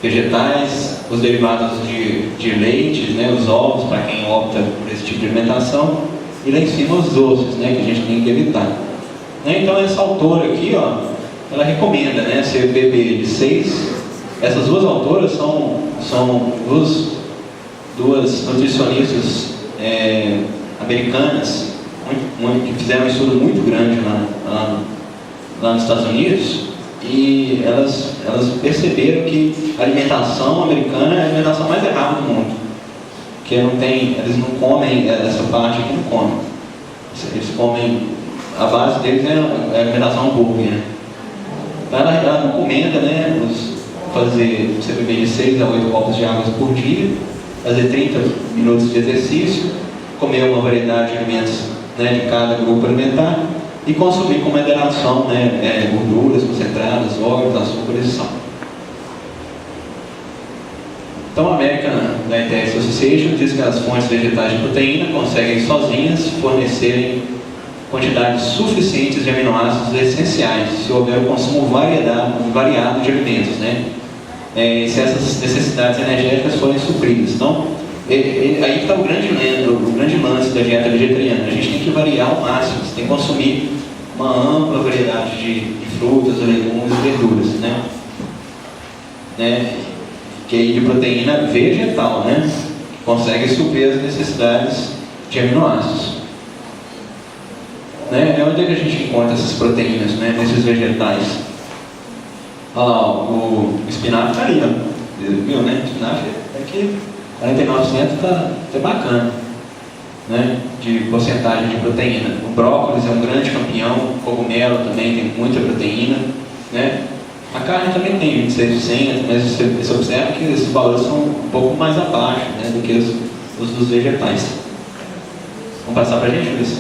vegetais, os derivados de leite, né, os ovos, para quem opta por esse tipo de alimentação, e lá em cima os doces, né, que a gente tem que evitar. Né, então essa autora aqui, ó, ela recomenda, né, ser bebê de 6. Essas duas autoras são duas nutricionistas americanas que fizeram um estudo muito grande lá nos Estados Unidos, e elas perceberam que a alimentação americana é a alimentação mais errada do mundo, que eles não comem essa parte aqui, não comem. Eles comem, a base deles é a alimentação hambúrguer, né? Então ela recomenda, né, você beber de 6 a 8 copos de água por dia, fazer 30 minutos de exercício, comer uma variedade de alimentos, né, de cada grupo alimentar e consumir com moderação, né, gorduras concentradas, óleos, açúcares e sal. Então a American Dietary Association diz que as fontes vegetais de proteína conseguem sozinhas fornecerem quantidades suficientes de aminoácidos essenciais se houver o consumo variado de alimentos, né? Se essas necessidades energéticas forem supridas. Então, aí está o grande lance da dieta vegetariana. A gente tem que variar ao máximo, você tem que consumir uma ampla variedade de frutas, legumes e verduras, né? Que aí de proteína vegetal, né? Que consegue suprir as necessidades de aminoácidos. Né? Onde é que a gente encontra essas proteínas, né? Nesses vegetais? Olha lá, o espinafre está ali, ó. Viu, né? O espinafre é que 49% está bacana, né? De porcentagem de proteína. O brócolis é um grande campeão, o cogumelo também tem muita proteína, né? A carne também tem 26%, mas você observa que esses valores são um pouco mais abaixo, né, do que os dos vegetais. Vamos passar para a gente, Luiz?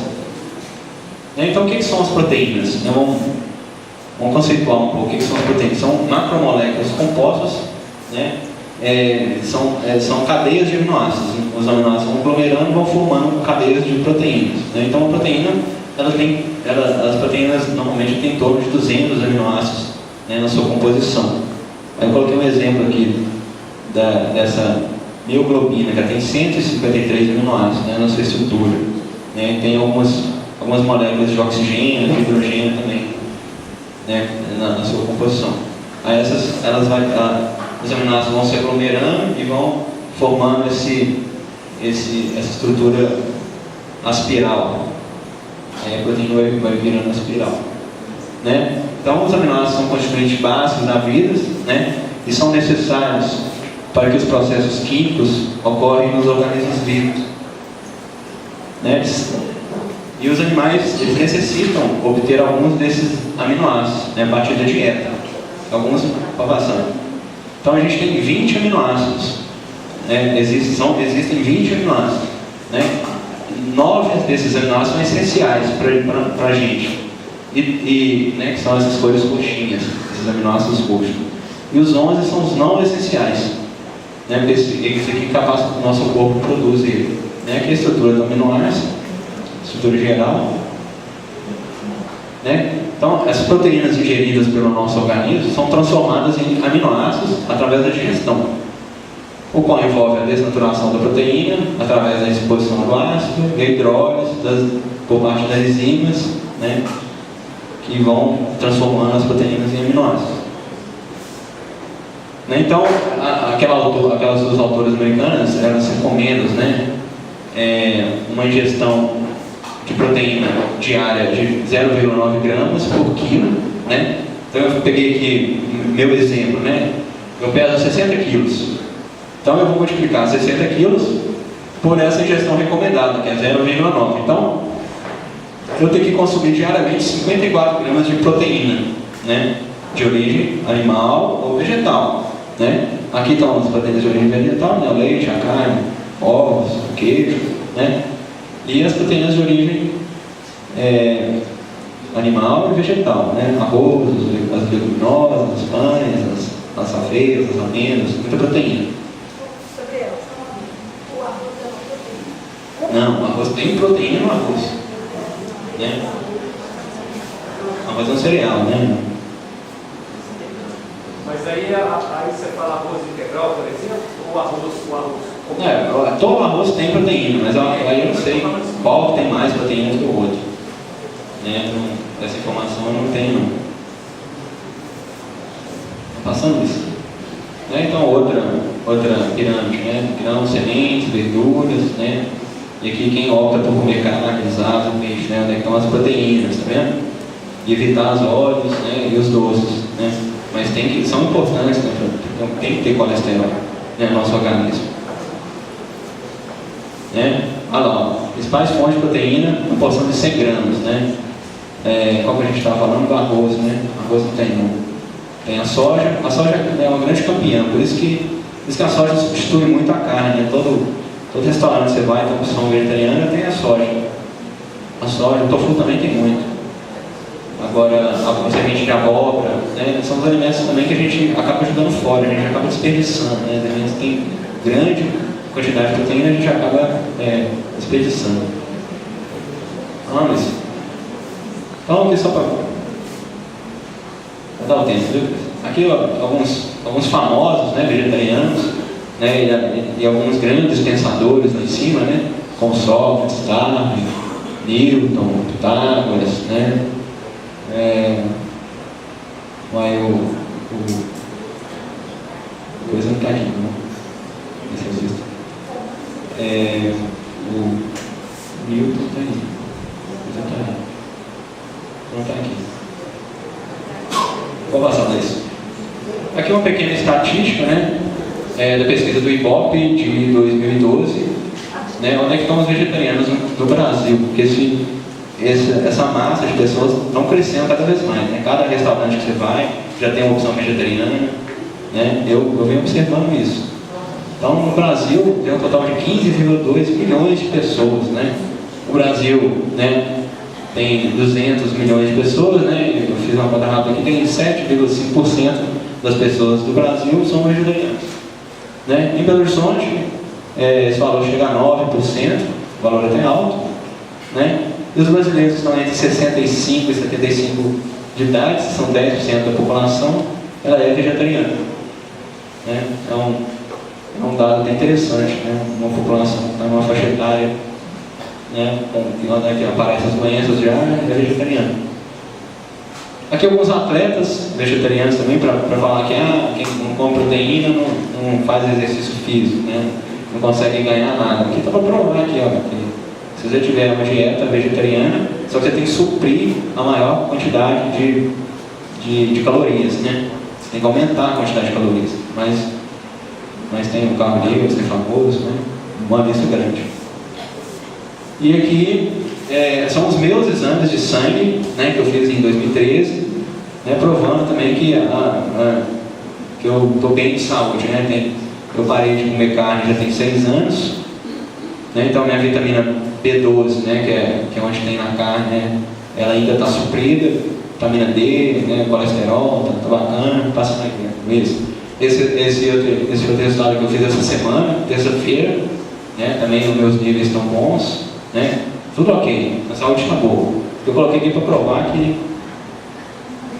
Então, o que são as proteínas? Vamos conceituar um pouco o que são as proteínas. São macromoléculas compostas, né? São cadeias de aminoácidos. Os aminoácidos vão aglomerando e vão formando cadeias de proteínas, né? Então, a proteína, as proteínas normalmente têm em torno de 200 aminoácidos, né, na sua composição. Aí eu coloquei um exemplo aqui dessa mioglobina, que tem 153 aminoácidos, né, na sua estrutura, né? Tem algumas moléculas de oxigênio, de hidrogênio também. né, na sua composição. Aí os aminoácidos vão se aglomerando e vão formando essa estrutura aspiral. Aí a proteína vai virando aspiral. Né? Então, os aminoácidos são constituintes básicos da vida, né? E são necessários para que os processos químicos ocorrem nos organismos vivos. Né? E os animais, eles necessitam obter alguns desses aminoácidos, né, a partir da dieta. Alguns passando. Então a gente tem 20 aminoácidos. Né? Existem 20 aminoácidos. Né? 9 desses aminoácidos são essenciais para a gente. Né, que são essas cores roxinhas, esses aminoácidos roxos. E os 11 são os não essenciais. Né? Porque esse aqui é capaz que o nosso corpo produz ele. Né? Aqui é a estrutura do aminoácido, estrutura geral. Né? Então, as proteínas ingeridas pelo nosso organismo são transformadas em aminoácidos através da digestão, o qual envolve a desnaturação da proteína através da exposição do ácido e a hidrólise por parte das enzimas, né, que vão transformando as proteínas em aminoácidos. Né? Então, aquelas duas autoras americanas, elas recomendam, né, uma ingestão de proteína diária de 0,9 gramas por quilo, né? Então eu peguei aqui meu exemplo, né? Eu peso 60 quilos. Então eu vou multiplicar 60 quilos por essa ingestão recomendada, que é 0,9. Então eu tenho que consumir diariamente 54 gramas de proteína, né? De origem animal ou vegetal, né? Aqui estão as proteínas de origem vegetal, né? O leite, a carne, ovos, o queijo, né? E as proteínas de origem animal e vegetal, né? Arroz, as leguminosas, as pães, as aveia, as amêndoas, muita proteína. Não, o arroz tem proteína no arroz. Né? Arroz é um cereal, né? Mas aí você fala arroz integral, por exemplo, ou arroz? Todo arroz tem proteína, mas aí eu não sei qual tem mais proteína do que o outro. Né? Essa informação eu não tenho, não. Passando isso. Né? Então, outra pirâmide, né? Grãos, sementes, verduras, né? E aqui quem opta por comer carnes, asas, peixe, né? Onde estão as proteínas, tá vendo? E evitar os óleos, né? E os doces, né? Mas são importantes, né? Tem que ter colesterol, né, no nosso organismo. Né? Olha lá, principais fontes de proteína, uma porção de 100 gramas, né? Qual que a gente estava falando? Do arroz, né? Arroz não tem, não. Tem a soja é uma grande campeã, por isso que a soja substitui muito a carne, né? Todo restaurante que você vai, tem opção vegetariana, tem a soja. O tofu também tem muito. Agora, a semente de abóbora, né? São os alimentos também que a gente acaba jogando fora, a gente acaba desperdiçando, né? Os alimentos têm grande quantidade de proteína, a gente acaba desperdiçando. Mas então, aqui só para dar o tempo, viu? Aqui ó, alguns famosos, né, vegetarianos, né, e alguns grandes pensadores lá em cima, né, como Sócrates, Darwin, Newton, Pitágoras, né, coisa não está aqui, não. Esse existe. O Newton está aí. Coisa está aí. Não está aqui. Vou passar isso. Aqui uma pequena estatística, né, da pesquisa do IBOP de 2012, né, onde é que estão os vegetarianos do Brasil, porque essa massa de pessoas estão crescendo cada vez mais, né? Cada restaurante que você vai já tem uma opção vegetariana, né? Eu venho observando isso. Então no Brasil tem um total de 15,2 milhões de pessoas, né? O Brasil, né, tem 200 milhões de pessoas, né? Eu fiz uma conta rápida aqui, tem 7,5% das pessoas do Brasil são vegetarianas. Né? Em Belo Horizonte, esse valor chega a 9%, o valor é até alto. Né? E os brasileiros estão entre 65 e 75 de idade, são 10% da população, ela é vegetariana. Né? É um dado até interessante, né? Uma população que está numa faixa etária, né, que aparecem as doenças já é vegetariana. Aqui alguns atletas vegetarianos também, para falar que quem não come proteína não faz exercício físico, né? Não consegue ganhar nada. Aqui está para provar aqui, ó, que se você tiver uma dieta vegetariana, só que você tem que suprir a maior quantidade de calorias, né? Você tem que aumentar a quantidade de calorias, mas tem o carbo livre, tem famoso, né? Uma lista grande. E aqui são os meus exames de sangue, né, que eu fiz em 2013, né, provando também que eu estou bem de saúde, né? Eu parei de comer carne já tem 6 anos, né? Então minha vitamina B12, né, que é onde tem na carne, né, ela ainda está suprida, vitamina D, né, colesterol, tá bacana, passa na mesmo. Esse outro resultado que eu fiz essa semana, terça-feira, né, também os meus níveis estão bons, né, tudo ok, a saúde está boa. Eu coloquei aqui para provar que...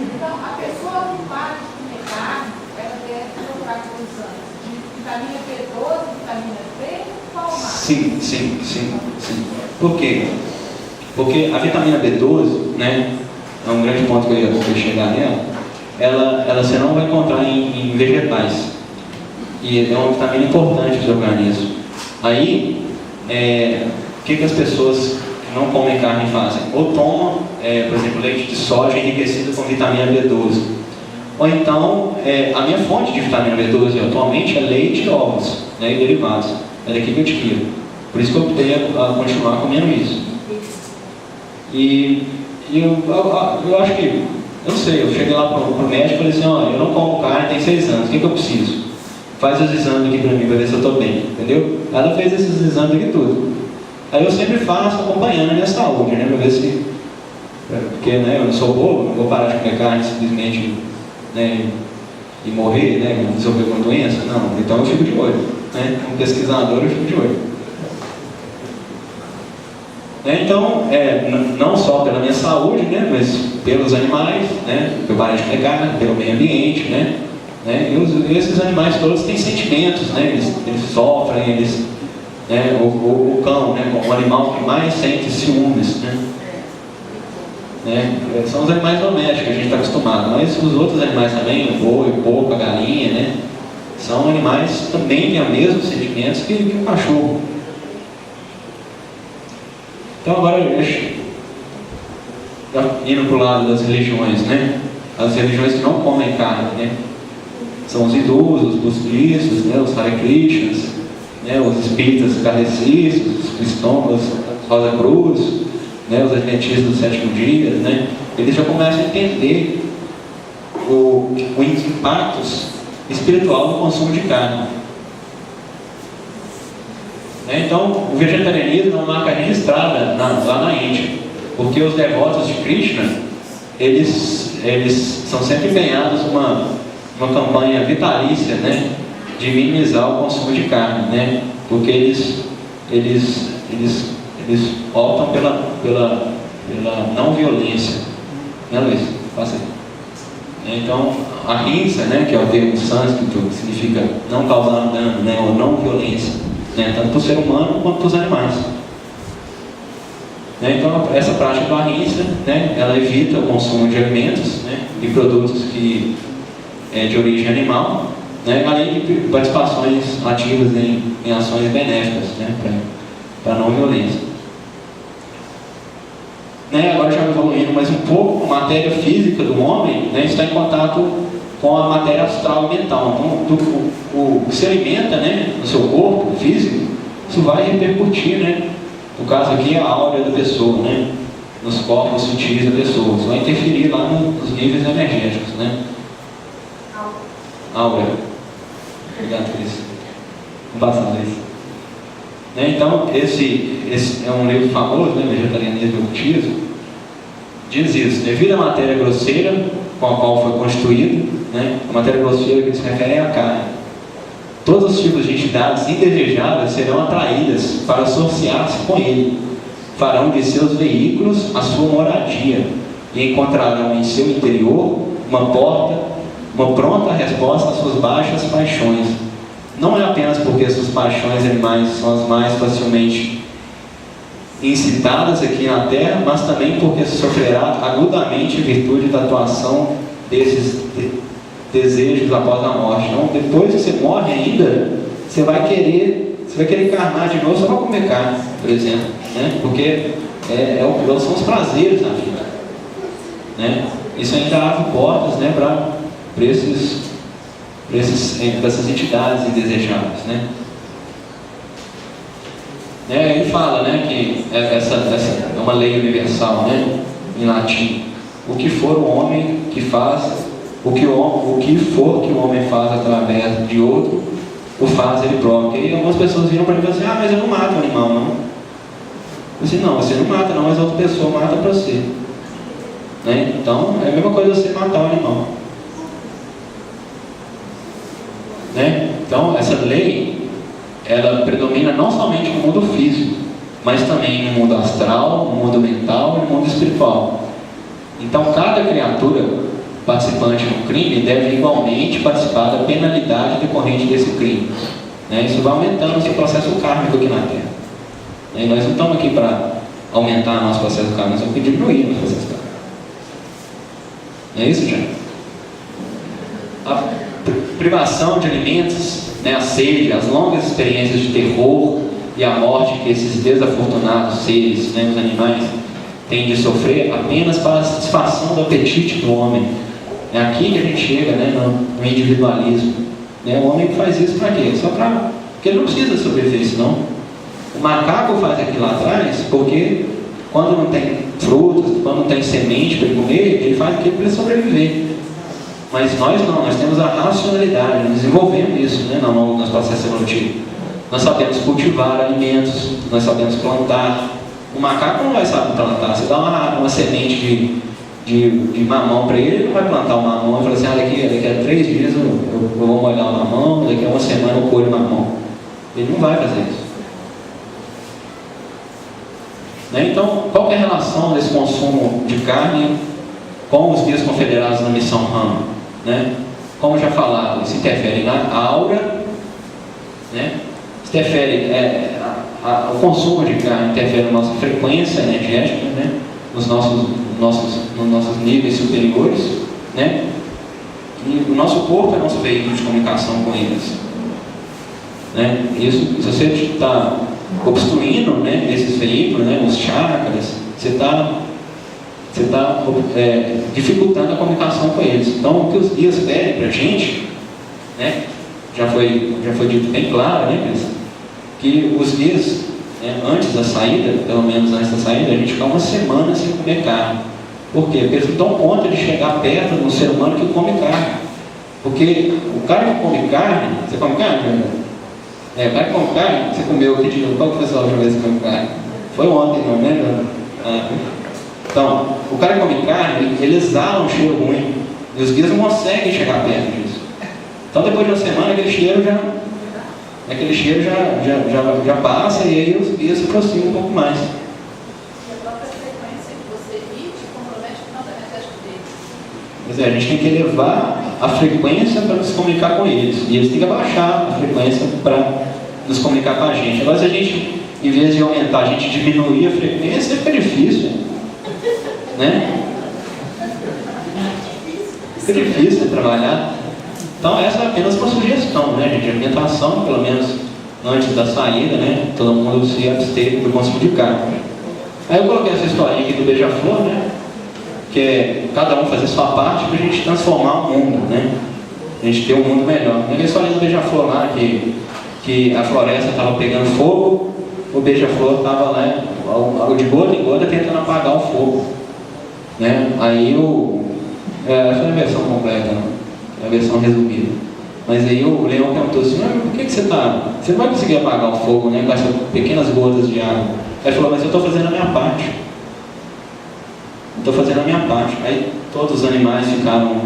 Então, a pessoa que para de comer carne, ela deve procurar com os exames de vitamina B12, vitamina D, qual mais? Sim. Por quê? Porque a vitamina B12, né, é um grande ponto que eu ia chegar nela, ela você não vai encontrar em vegetais. E é uma vitamina importante do organismo. Aí, o que as pessoas que não comem carne fazem? Ou tomam, por exemplo, leite de soja enriquecido com vitamina B12. Ou então, a minha fonte de vitamina B12 atualmente é leite e ovos, né, e derivados. É daqui que eu adquiro. Por isso que eu optei a continuar comendo isso. E eu acho que, eu não sei, eu cheguei lá pro médico e falei assim, ó, eu não como carne tem 6 anos, o que eu preciso? Faz os exames aqui pra mim, pra ver se eu tô bem, entendeu? Ela fez esses exames aqui tudo. Aí eu sempre faço acompanhando a minha saúde, né, pra ver se... Porque, né, eu não sou bobo, não vou parar de comer carne simplesmente, né, e morrer, né, não resolver uma doença, não. Então eu fico de olho, né, como pesquisador eu fico de olho. Então, não só pela minha saúde, né, mas pelos animais, né, pelo parente de carne, pelo meio ambiente, né, e esses animais todos têm sentimentos, né, eles sofrem, eles, né, o cão, né, o animal que mais sente ciúmes, né, são os animais domésticos que a gente está acostumado, mas os outros animais também, o boi, o porco, a galinha, né, são animais que também têm os mesmos sentimentos que o cachorro. Então agora, indo para o lado das religiões, né? As religiões que não comem carne, né? São os hindus, os budistas, né? Os Hare Krishnas, né? Os espíritas kardecistas, os cristãos, os Rosa Cruz, né? Os adventistas do 7º dia, né? Eles já começam a entender o impacto espiritual do consumo de carne. Então, o vegetarianismo é uma marca registrada lá na Índia, porque os devotos de Krishna, eles são sempre empenhados uma campanha vitalícia, né, de minimizar o consumo de carne, né, porque eles optam pela não violência, né, Luiz? Passa aí. Então, a ahimsa, né, que é o termo sânscrito, que significa não causar dano, né, ou não violência, né, tanto para o ser humano quanto para os animais. Então, essa prática do ahimsa, né, ela evita o consumo de alimentos, né, e produtos de origem animal, né, além de participações ativas em ações benéficas, né, para não violência. Agora já evoluindo mais um pouco, a matéria física do homem, né, está em contato com a matéria astral e mental. Então, o que se alimenta, né, no seu corpo físico, isso vai repercutir, né, no caso aqui, a áurea da pessoa, né, nos corpos sutis da pessoa. Isso vai interferir lá nos níveis energéticos, né. Áurea. Obrigado por isso. Vamos passar isso. Então, esse é um livro famoso, né, Vegetarianismo e Ocultismo. Diz isso: devido à matéria grosseira com a qual foi constituído, né, a matéria grosseira que se refere é a carne, todos os tipos de entidades indesejáveis serão atraídas para associar-se com ele, farão de seus veículos a sua moradia e encontrarão em seu interior uma pronta resposta às suas baixas paixões. Não é apenas porque suas paixões animais são as mais facilmente incitadas aqui na terra, mas também porque sofrerá agudamente em virtude da atuação desses desejos após a morte. Então, depois que você morre ainda, você vai querer encarnar de novo só para comer carne, por exemplo, né? Porque são os prazeres na vida, né? Isso ainda abre portas, né, para essas entidades indesejáveis, né? Ele fala, né, que essa é uma lei universal, né, em latim. O que for o homem que faz, o que for que o homem faz através de outro, o faz ele próprio. E algumas pessoas viram para mim e falaram assim: mas eu não mato o animal, não. Eu disse: não, você não mata não, mas outra pessoa mata para você. Né? Então, é a mesma coisa você matar o animal. Né? Então, essa lei, ela predomina não somente no mundo físico, mas também no mundo astral, no mundo mental e no mundo espiritual. Então, cada criatura participante no crime deve igualmente participar da penalidade decorrente desse crime. Né? Isso vai aumentando o seu processo kármico aqui na Terra. E nós não estamos aqui para aumentar nosso processo kármico, nós estamos aqui para diminuir nosso processo kármico. Não é isso, gente? A privação de alimentos, né, a sede, as longas experiências de terror e a morte que esses desafortunados seres, né, os animais, têm de sofrer apenas para a satisfação do apetite do homem. É aqui que a gente chega, né, no individualismo. Né? O homem faz isso para quê? Só para... porque ele não precisa sobreviver isso, não. O macaco faz aquilo lá atrás porque quando não tem frutas, quando não tem semente para ele comer, ele faz aquilo para ele sobreviver. Mas nós não, nós temos a racionalidade, nós desenvolvemos isso, né, no nosso processo evolutivo. Nós sabemos cultivar alimentos, nós sabemos plantar. O macaco não vai saber plantar. Você dá uma semente de mamão para ele, ele não vai plantar o mamão e falar assim: daqui a 3 dias eu vou molhar o mamão, daqui a 1 semana eu colho o mamão. Ele não vai fazer isso. Né? Então, qual é a relação desse consumo de carne com os guias confederados na missão Rama? Né? Como já falado, isso interfere na aura, né? Interfere, o consumo de carne interfere na nossa frequência energética, né? nos nossos níveis superiores, né? E o nosso corpo é nosso veículo de comunicação com eles. Né? Isso, se você está obstruindo, né, esses veículos, né, os chakras, você está dificultando a comunicação com eles. Então, o que os guias pedem para a gente, né, já foi dito bem claro, né, Cris, que os guias, né, antes da saída, pelo menos antes da saída, a gente fica 1 semana sem comer carne. Por quê? Porque eles não dão conta de chegar perto de um ser humano que come carne. Porque o cara que come carne, você come carne? O cara que come carne, você comeu aqui de novo. Qual que foi a sua última vez que come carne? Foi ontem, não é? Então, o cara que come carne, ele exala um cheiro ruim. E os guias não conseguem chegar perto disso. Então, depois de 1 semana, aquele cheiro já passa, e aí os guias se aproximam um pouco mais. E a própria frequência que você emite compromete o campo energético deles. Pois é, a gente tem que elevar a frequência para se comunicar com eles. E eles têm que abaixar a frequência para nos comunicar com a gente. Agora, se a gente, em vez de aumentar, a gente diminuir a frequência, fica difícil. Né? Fica difícil trabalhar. Então, essa é apenas uma sugestão, né, de alimentação, pelo menos antes da saída, né? Todo mundo se absteve do consumo de carne. Aí eu coloquei essa historinha aqui do beija-flor, né? Que é cada um fazer sua parte para a gente transformar o mundo, né? A gente ter um mundo melhor. A história do beija-flor lá, que a floresta estava pegando fogo, o beija-flor estava lá, de gota em gota, tentando apagar o fogo. Né? Aí essa é a versão completa, né? É a versão resumida. Mas aí o leão perguntou assim: por que você não vai conseguir apagar o fogo, né, com essas pequenas gotas de água? Aí ele falou: mas eu estou fazendo a minha parte. Estou fazendo a minha parte. Aí todos os animais ficaram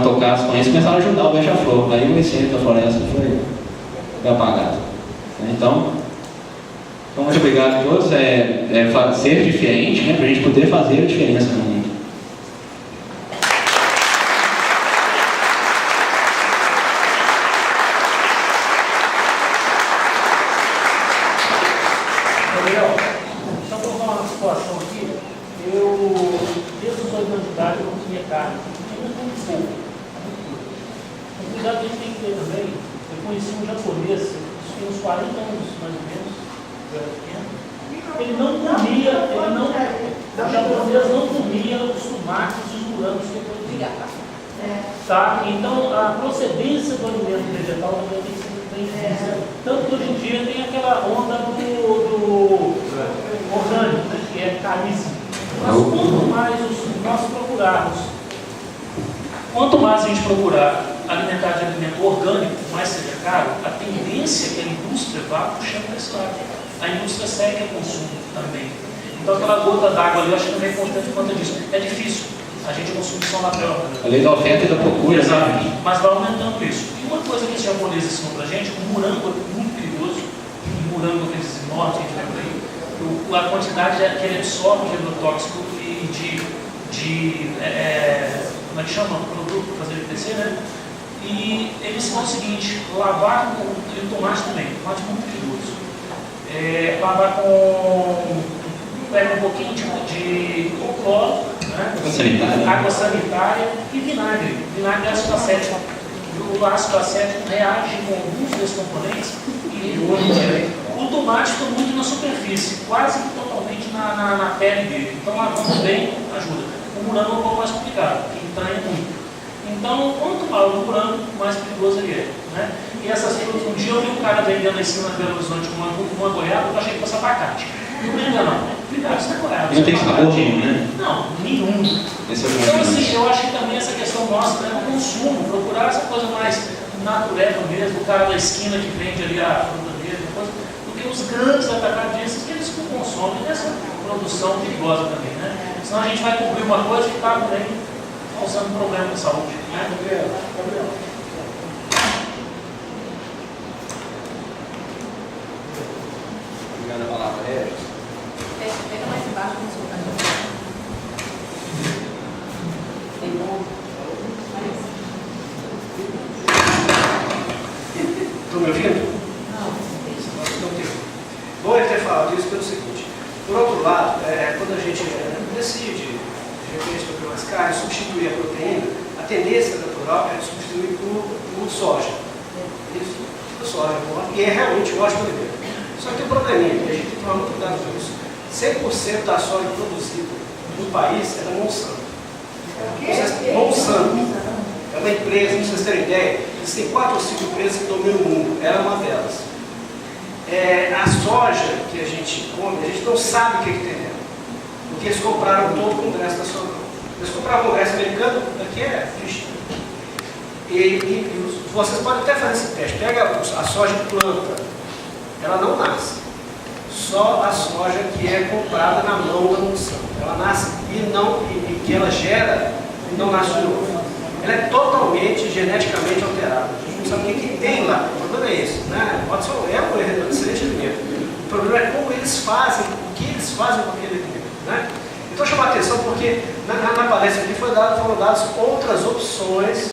tocados com isso e começaram a ajudar o beija-flor. Aí o incêndio da floresta foi apagado. Então, muito obrigado a todos. Ser diferente, né, para a gente poder fazer a diferença no mundo. cuidado que a gente tem que ter também, eu conheci um japonês, isso tem uns 40 anos mais ou menos, eu era pequeno, ele não comia, o japonês não comia os tomates e os morangos que ele comia. Tá? Então a procedência do alimento vegetal também tem que ser bem vista. Tanto que hoje em dia tem aquela onda do orgânico, né, que é caríssimo. Mas quanto mais a gente procurar alimentar de alimento orgânico, mais seja caro, a tendência é que a indústria vá puxando para esse lado. A indústria segue o consumo também. Então aquela gota d'água ali, eu acho que também é importante por conta disso. É difícil a gente consumir só na troca. A lei da oferta e da procura. Exato. Mas vai aumentando isso. E uma coisa que esse japonês ensinou pra gente, o morango é muito perigoso. O morango, aqueles enormes que a gente vê por aí, a quantidade que ele absorve de agrotóxico e como é que chama? Produto para fazer ele crescer, né? E ele ensinou o seguinte: lavar com, e o tomate também, tomate muito perigoso. Lavar com, pega um pouquinho de cloro, né? Água sanitária e vinagre. Vinagre é ácido acético. O ácido acético reage com alguns desses componentes e o tomate está muito na superfície, quase que totalmente na pele dele. Então lavando bem ajuda. O morango é um pouco mais complicado, que entranha muito. Então, quanto maior o morango, mais perigoso ele é. Né? E essas frutas, um dia eu vi um cara vendendo em cima de Belo Horizonte uma goiaba, eu achei que fosse abacate. Não brinca não. Cuidado, isso não é goiaba. Não tem sabor nenhum, né? Não, nenhum. Então, assim, eu acho que também essa questão nossa, né, no consumo, procurar essa coisa mais natureba mesmo, o cara da esquina que vende ali a fruta dele, porque os grandes atacadistas, eles consomem essa produção perigosa também, né? Senão a gente vai cobrir uma coisa que está também causando problema de saúde. Né? Gabriel. Obrigado a palavra, Regis. Pega mais embaixo no seu canto. Tem bom? Estão me ouvindo? Não tem. Bom é ter falado isso pelo seguinte: por outro lado, quando a gente decide, de repente, comer mais carne, substituir a proteína, a tendência natural é substituir por soja. Isso, por soja, e é realmente um ótimo alimento. Só que tem um probleminha, e a gente tem que tomar muito cuidado com isso. 100% da soja produzida no país é da Monsanto. Monsanto é uma empresa, para vocês terem ideia, existem 4 ou 5 empresas que dominam o mundo, ela é uma delas. A soja que a gente come, a gente não sabe o que tem nela, porque eles compraram todo o Congresso Nacional. Eles compraram o Congresso americano, aqui é ficha. E vocês podem até fazer esse teste. Pega a soja de planta, ela não nasce. Só a soja que é comprada na mão da Monsanto. Ela nasce e que ela gera e não nasce de novo. Ela é totalmente geneticamente alterada. A gente não sabe o que tem lá. O problema é esse, né? Pode ser um excelente alimento. O problema é como eles fazem, o que eles fazem com aquele alimento, né? Então chama a atenção porque na palestra aqui foram dadas outras opções